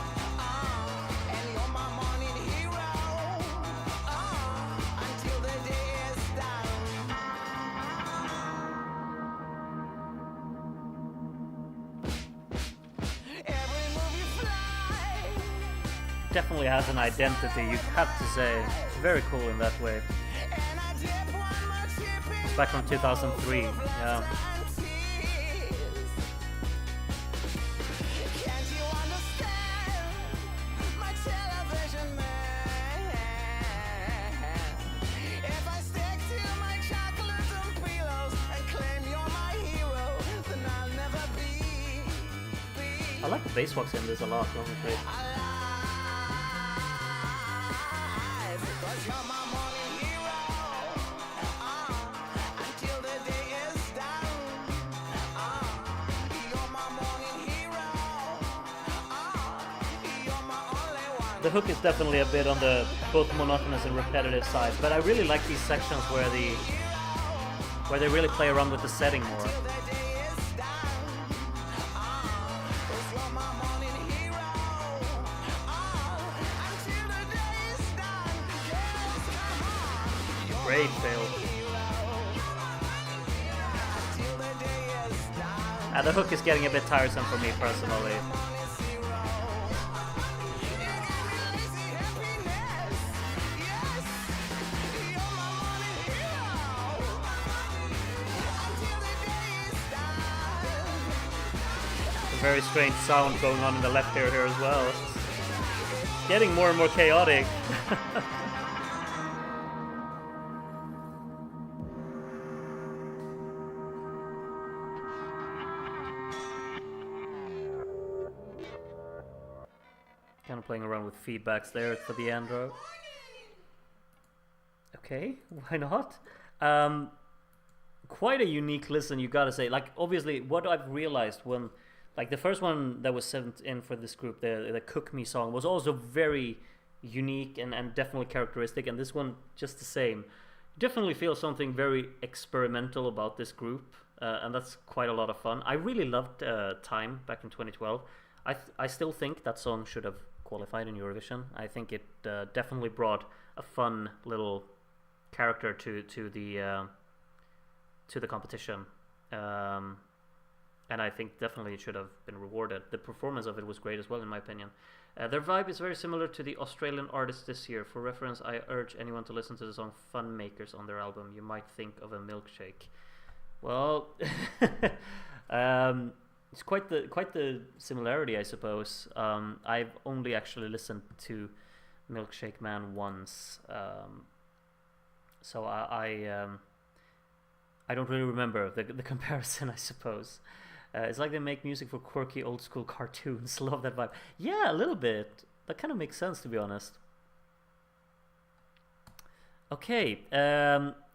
Definitely has an identity, you have to say. Very cool in that way. It's back from 2003, yeah. I like the bass box in this a lot, honestly. The hook is definitely a bit on the both monotonous and repetitive side, but I really like these sections where they really play around with the setting more. Great fail. The hook is getting a bit tiresome for me personally. A very strange sound going on in the left ear here as well. It's getting more and more chaotic. Kind of playing around with feedbacks there for the Android. Okay, why not? Quite a unique listen, you gotta say. Like, obviously, what I've realized when, like, the first one that was sent in for this group, the Cook Me song, was also very unique and definitely characteristic, and this one just the same. Definitely feel something very experimental about this group, and that's quite a lot of fun. I really loved Time back in 2012. I still think that song should have qualified in Eurovision. I think it definitely brought a fun little character to the competition, and I think definitely it should have been rewarded. The performance of it was great as well, in my opinion. Their vibe is very similar to the Australian artists this year. For reference, I urge anyone to listen to the song Fun Makers on their album. You might think of a milkshake. Well, it's quite the similarity, I suppose. I've only actually listened to Milkshake Man once, so I don't really remember the comparison, I suppose. It's like they make music for quirky old school cartoons. Love that vibe. Yeah, a little bit. That kind of makes sense, to be honest. Okay,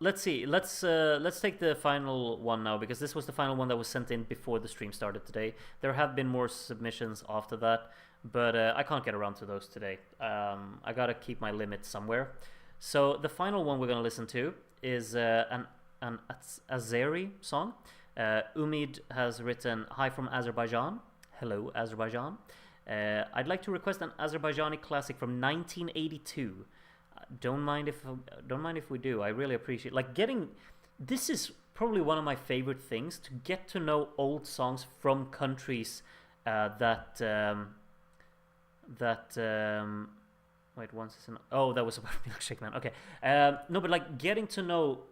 let's see. Let's take the final one now, because this was the final one that was sent in before the stream started today. There have been more submissions after that, but I can't get around to those today. I gotta keep my limit somewhere. So the final one we're gonna listen to is an Azeri song. Umid has written, "Hi from Azerbaijan." Hello, Azerbaijan. I'd like to request an Azerbaijani classic from 1982. Don't mind if we do. I really appreciate, like, getting. This is probably one of my favorite things, to get to know old songs from countries that wait, once is an. Oh, that was about Milkshake Man. Okay, no, but like getting to know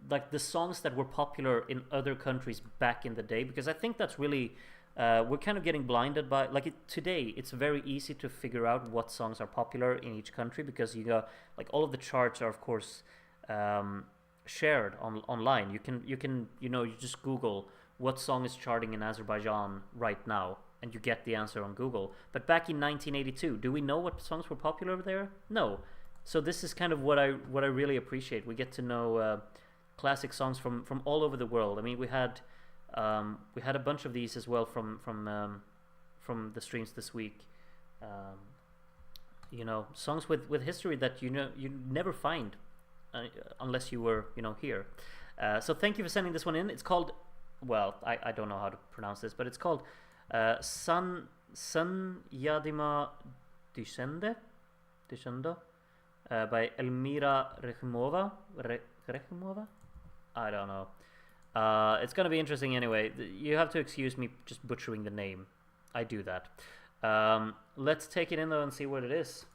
like the songs that were popular in other countries back in the day, because I think that's really. We're kind of getting blinded by, like, today it's very easy to figure out what songs are popular in each country, because you got, like, all of the charts are of course shared online. You can you just Google what song is charting in Azerbaijan right now, and you get the answer on Google. But back in 1982, do we know what songs were popular there? No. So this is kind of what I really appreciate. We get to know classic songs from all over the world. I mean, we had a bunch of these as well from the streams this week. Songs with history that you never find unless you were here. So thank you for sending this one in. It's called, well, I don't know how to pronounce this, but it's called San Yadima Dishende by Elmira Rehimova. I don't know. It's gonna be interesting anyway. You have to excuse me just butchering the name. I do that. Let's take it in though and see what it is.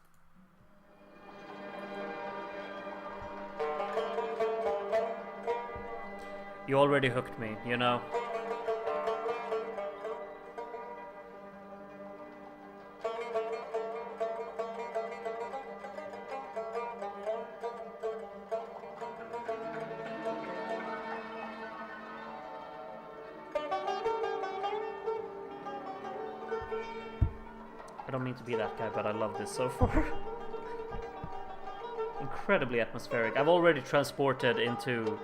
You already hooked me, I don't mean to be that guy, but I love this so far. Incredibly atmospheric. I've already transported into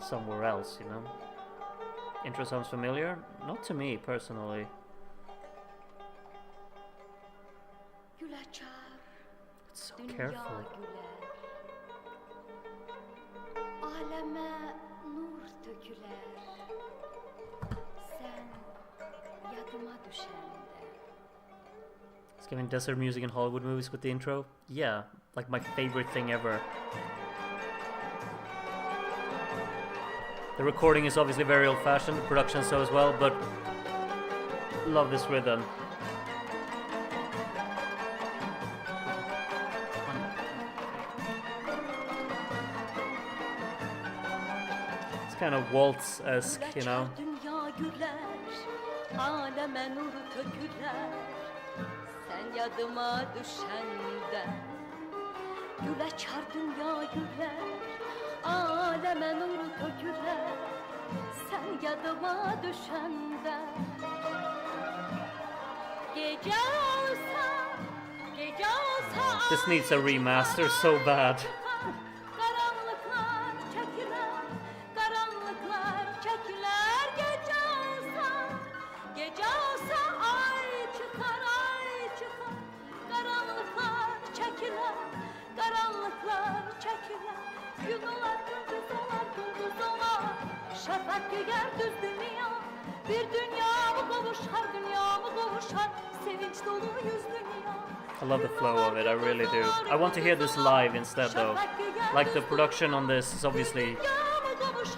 somewhere else, Intro sounds familiar? Not to me, personally. You So dünya careful. güler. Aleme nur töküler. Sen yadıma düşende. It's giving desert music in Hollywood movies with the intro. Yeah, like my favorite thing ever. The recording is obviously very old-fashioned, the production so as well, but love this rhythm. It's kind of waltz-esque, you know. Dünya güler, aleme nur töküler. Sen yadıma düşende. Güleçar dünya güler, aleme nur töküler. Sen yadıma düşende. Gece olsa, gece olsa. This needs a remaster so bad. Karanlıklar çekiler, karanlıklar çekiler. Gece olsa, gece olsa ay çıkar, ay çıkar. Karanlıklar çekiler, karanlıklar çekiler. Gün olar, gündüz olar, gündüz olar. Şafak giyer düz dünya. Bir dünya mı kavuşar, dünya mı kavuşar. Sevinç dolu yüz dünya. I love the flow of it, I really do. I want to hear this live instead though. Like the production on this is obviously...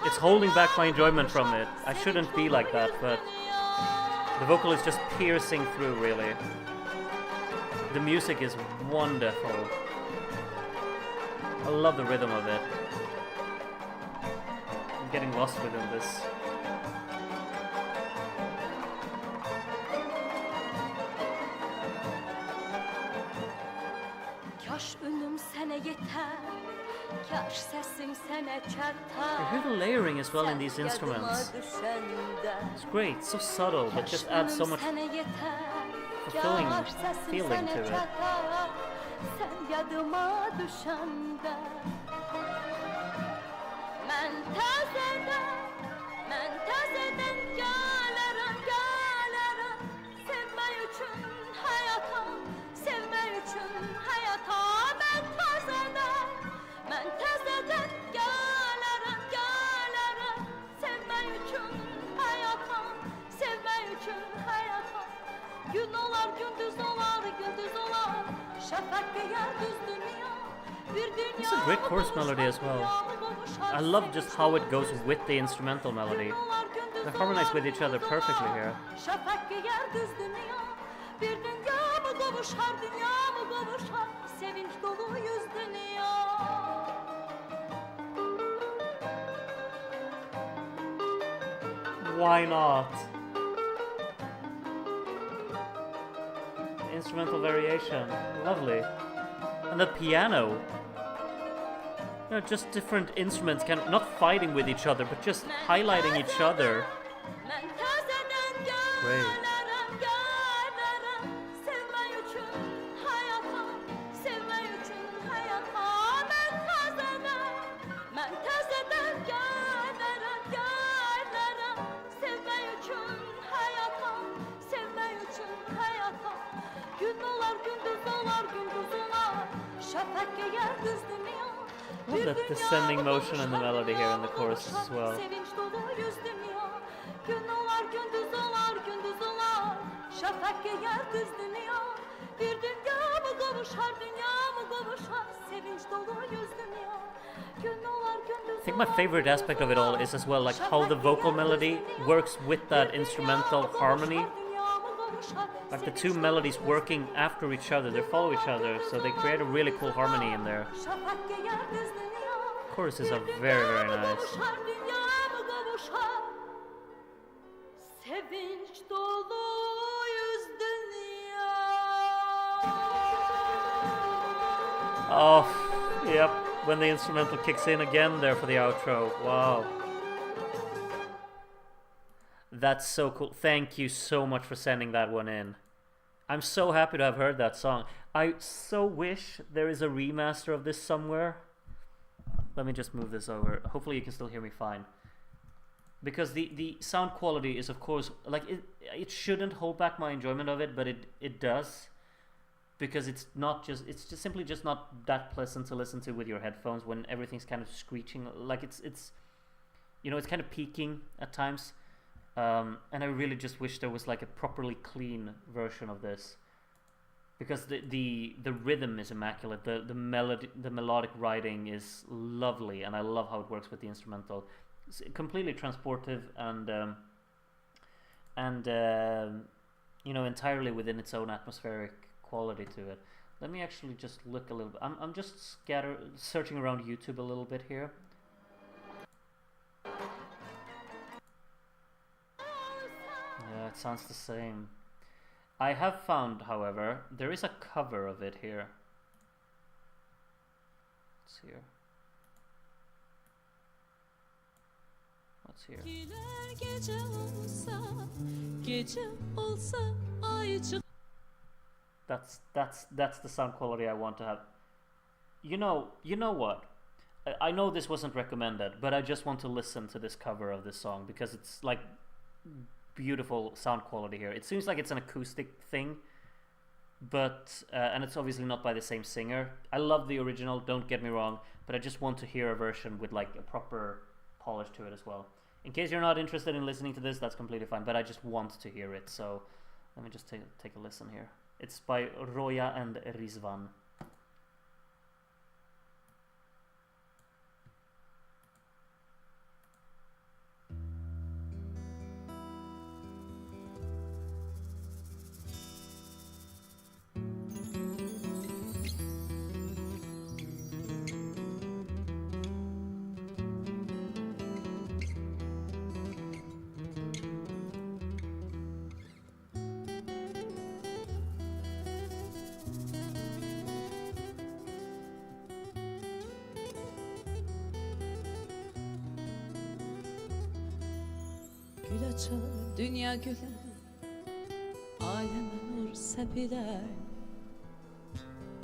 It's holding back my enjoyment from it. I shouldn't be like that, but... The vocal is just piercing through, really. The music is wonderful. I love the rhythm of it. I'm getting lost within this. Kaş ünüm sene yeter, kaş sesim sene I çatar. hear the layering as well in these instruments. It's great, so subtle, but just adds so much fulfilling feeling to it. Sen yadıma düşende. Men tezeden gelirim, gelirim. Sevmek için hayata, sevmek için hayata. Men tezeden gelirim, gelirim. Sevmek için hayata, sevmek için hayata. Gün olar, gündüz olar, gündüz olar. Şafak giyer düz dünya. Bir dünya. It's a great chorus melody as well. I love just how it goes with the instrumental melody. They harmonize with each other perfectly here. Şafak giyer düz dünya. Bir dünya mı kavuşar, dünya mı kavuşar. Sevinç dolu yüz dünya. Why not? The instrumental variation, lovely. And the piano. You know, just different instruments, kind of not fighting with each other, but just highlighting each other. Men tezeden Great. gelirim, gelirim. Sevmek için hayata, sevmek için hayata. Men tezeden gelirim, gelirim. Sevmek için hayata, sevmek için hayata. Gün olar, gündüz olar, gündüz olar. Şafak giyer düz dünya. Love that descending motion in the melody here in the choruses as well. Sevinç dolu yüz dünya. Gün olar, gündüz olar, gündüz olar. Şafak giyer düz dünya. Bir dünya mı kavuşar, dünya mı kavuşar. Sevinç dolu yüz dünya. Gün olar, gündüz I think my favorite aspect of it all is as well like how the vocal melody works with that instrumental harmony. Like the two melodies working after each other, they follow each other, so they create a really cool harmony in there. Şafak giyer düz dünya. Choruses are very, very nice. Dünya mı kavuşar. Sevinç dolu yüz dünya. Oh, yep, when the instrumental kicks in again there for the outro. Wow. That's so cool. Thank you so much for sending that one in. I'm so happy to have heard that song. I so wish there is a remaster of this somewhere. Let me just move this over. Hopefully you can still hear me fine. Because the sound quality is, of course, like it shouldn't hold back my enjoyment of it, but it does. because it's just simply just not that pleasant to listen to with your headphones when everything's kind of screeching. Like it's it's kind of peaking at times, and I really just wish there was like a properly clean version of this, because the rhythm is immaculate, the melodic writing is lovely, and I love how it works with the instrumental. It's completely transportive and entirely within its own atmospheric quality to it. Let me actually just look a little bit. I'm just searching around YouTube a little bit here. Yeah, it sounds the same. I have found, however, there is a cover of it here. It's here. What's here? That's the sound quality I want to have. You know what? I know this wasn't recommended, but I just want to listen to this cover of this song because it's like beautiful sound quality here. It seems like it's an acoustic thing, but and it's obviously not by the same singer. I love the original, don't get me wrong, but I just want to hear a version with like a proper polish to it as well. In case you're not interested in listening to this, that's completely fine, but I just want to hear it, so let me just take a listen here. It's by Roya and Rizvan. Gül açar dünya güler, aleme nur sepiler.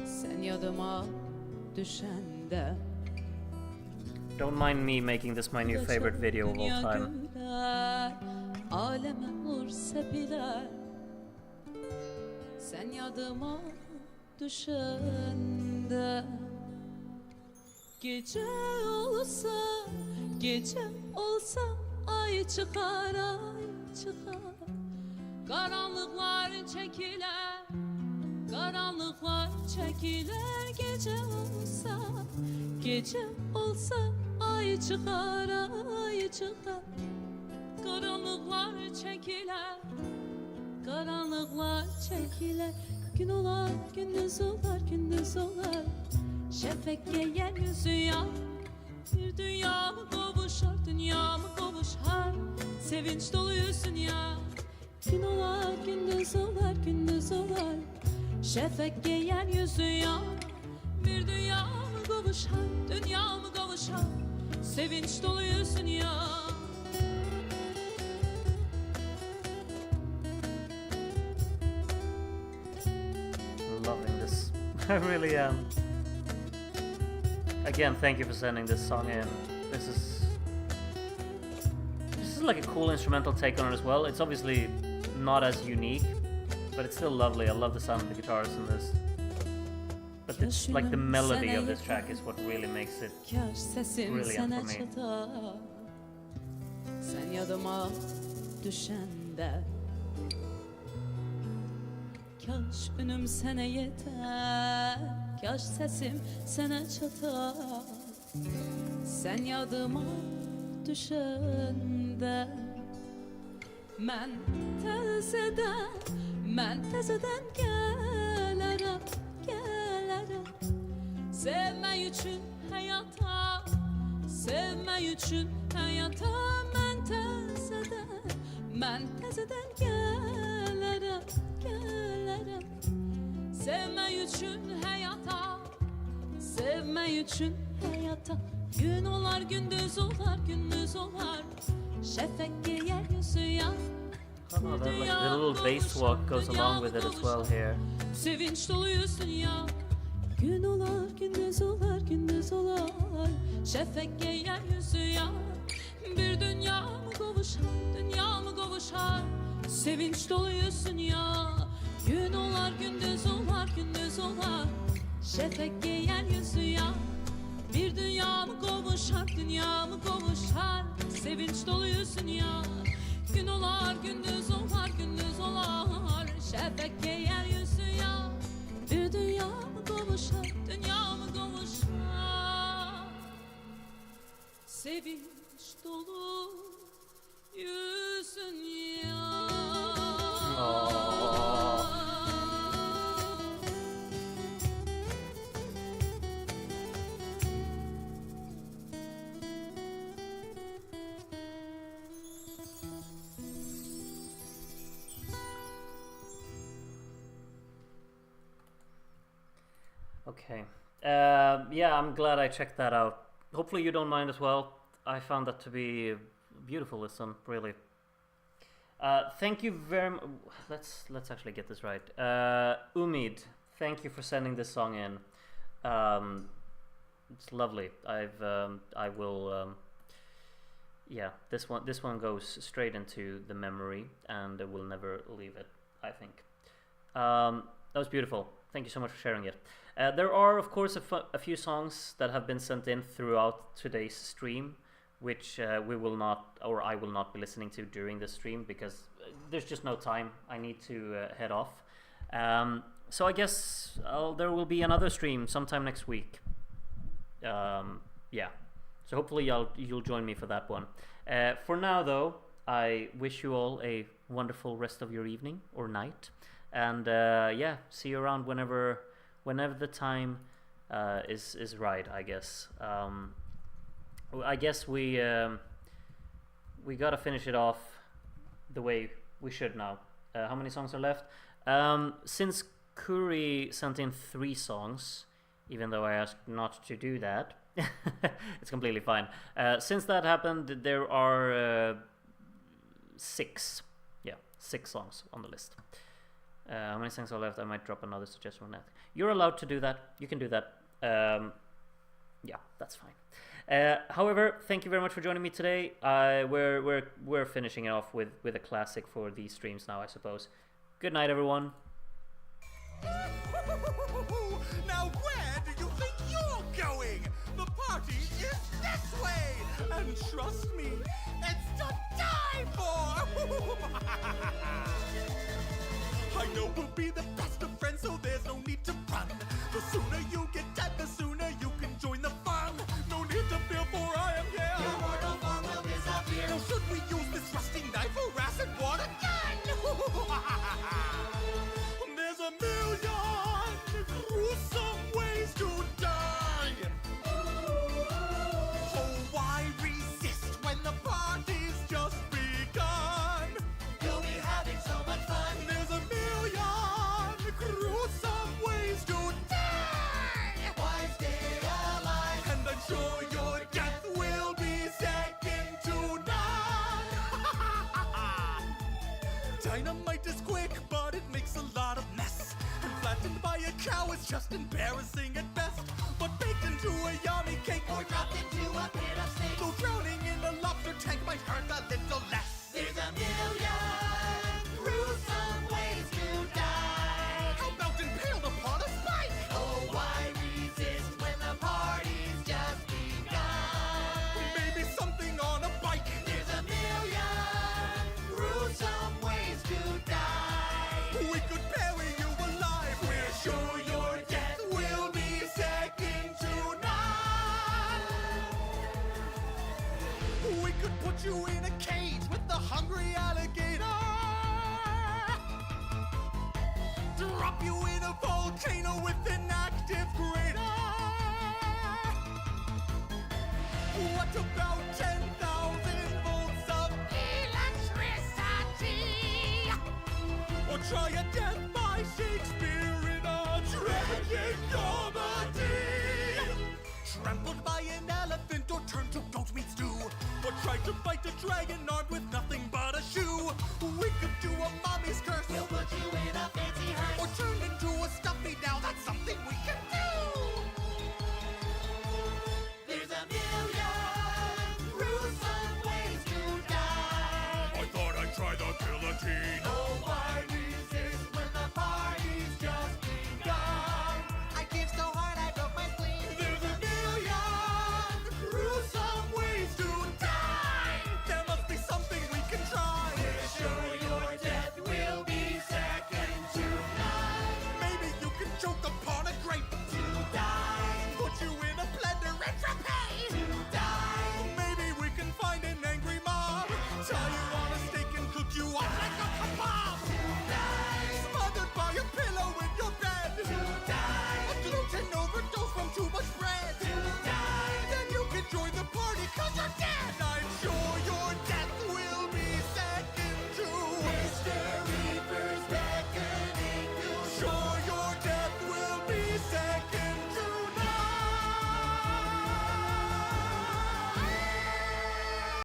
Sen yadıma düşende. Don't mind me making this my new favorite video of all time. Güler, aleme nur sepiler. Sen yadıma düşende. Gece olsa ay çıkar, ay çıkar. Karanlıklar çekiler, karanlıklar çekiler. Gece olsa ay çıkar, ay çıkar. Karanlıklar çekiler, karanlıklar çekiler. Gün olar, gündüz olar, gündüz olar. Şefek giyer yüzü ya. Bir dünya mı kavuşar, dünya mı kavuşar? Sevinç dolu yüzün ya. Gün olar, gündüz olar, gündüz olar. Şefek giyer yüzü ya. Bir dünya mı kavuşar, dünya mı kavuşar? Sevinç dolu yüzün ya. Loving this. I really am. Again, thank you for sending this song in. This is like a cool instrumental take on it as well. It's obviously not as unique, but it's still lovely. I love the sound of the guitars in this. But it's like the melody of this track is what really makes it brilliant for me. Sen yadıma düşende. Kaş ünüm sana yeter, kaş sesim sana çatar. Sen yadıma düşende. Men tezeden gelirim, gelirim. Sevmek için hayata, sevmek için hayata. Men tezeden gelirim, gelirim. Sevmek için hayata, sevmek için hayata. Gün olar, gündüz olar, gündüz olar. Şefek giyer yüzü ya. Oh, the little bass walk goes along with it as well here. Sevinç dolu yüzün ya. Gün olar, gündüz olar, gündüz olar. Şefek giyer yüzü ya. Bir dünya mı kavuşar, dünya mı kavuşar? Sevinç dolu yüzün ya. Gün olar, gündüz olar, gündüz gündüz olar şefek giyen yüzü ya. Bir dünya mı kavuşar, dünya mı kavuşar, sevinç dolu yüzün ya. Gün olar, gündüz olar, gündüz olar, şefek giyer yüzü ya. Bir dünya mı kavuşar, dünya mı kavuşar, sevinç dolu yüzün ya. Okay. Yeah, I'm glad I checked that out. Hopefully you don't mind as well. I found that to be a beautiful listen, really. Thank you very much. Let's actually get this right. Umid, thank you for sending this song in. It's lovely. I will. Yeah, this one goes straight into the memory, and we'll never leave it, I think. That was beautiful. Thank you so much for sharing it. There are, of course, a few songs that have been sent in throughout today's stream, which we will not, or I will not be listening to during the stream because there's just no time. I need to head off. So I guess there will be another stream sometime next week. Yeah. So hopefully you'll join me for that one. For now, though, I wish you all a wonderful rest of your evening or night. And yeah, see you around whenever the time is right, I guess. I guess we gotta finish it off the way we should now. How many songs are left? Since Kuri sent in 3 songs, even though I asked not to do that, it's completely fine. Since that happened, there are 6. Yeah, 6 songs on the list. How many songs are left? I might drop another suggestion on that. You're allowed to do that. You can do that. Yeah, that's fine. However, thank you very much for joining me today. We're finishing it off with a classic for these streams now, I suppose. Good night, everyone. Now where do you think you're going? The party is this way, and trust me, it's to die for. I know we'll be the best of friends, so there's no need to run. The sooner you get dead, the sooner you can join the fun. No need to fear, for I am here. Your mortal form will disappear. Now should we use this rusty knife or acid water gun? There's a million gruesome ways to die. Oh, why resist when the party's just begun? You'll be having so much fun. There's a million gruesome ways to die. Why stay alive? And I'm sure your death will be second to none. Dynamite is quick, but it makes a lot of mess. And flattened by a cow is just embarrassing at best. But baked into a yummy cake or dropped into a pit of snakes, though drowning in a lobster tank might hurt a little less. There's a million gruesome ways to die. How about impaled upon a spike? Oh, why resist when the party's just begun? Maybe something on a bike. There's a million gruesome ways to die. We could bury you alive. We're sure your death will be second to none. We could put you in a cage with the hungry alligator. Drop you in a volcano with an active crater. What about 10,000 volts of electricity? Or try a death by Shakespeare in a tragic comedy? Trampled by an elephant or turned to goat meat stew? Or tried to fight a dragon armed with nothing but a shoe? We could do a mommy's curse. We'll put you in a fancy hearse. Or turn into a stuffy. Now that's something we can do. There's a million gruesome ways to die. I thought I'd try the guillotine. Oh, why resist when the party's just begun? choke upon a grape. To die. Put you in a blender and prepare. To die. Maybe we can find an angry mob. Tie you on a stake and cook you up like a kebab. To die. Smothered by a pillow in your bed. To die. A gluten overdose from too much bread. To die. Then you can join the party 'cause you're dead. I'm sure your death will be second to Mr. Reaper's beckoning. Sure your death will be second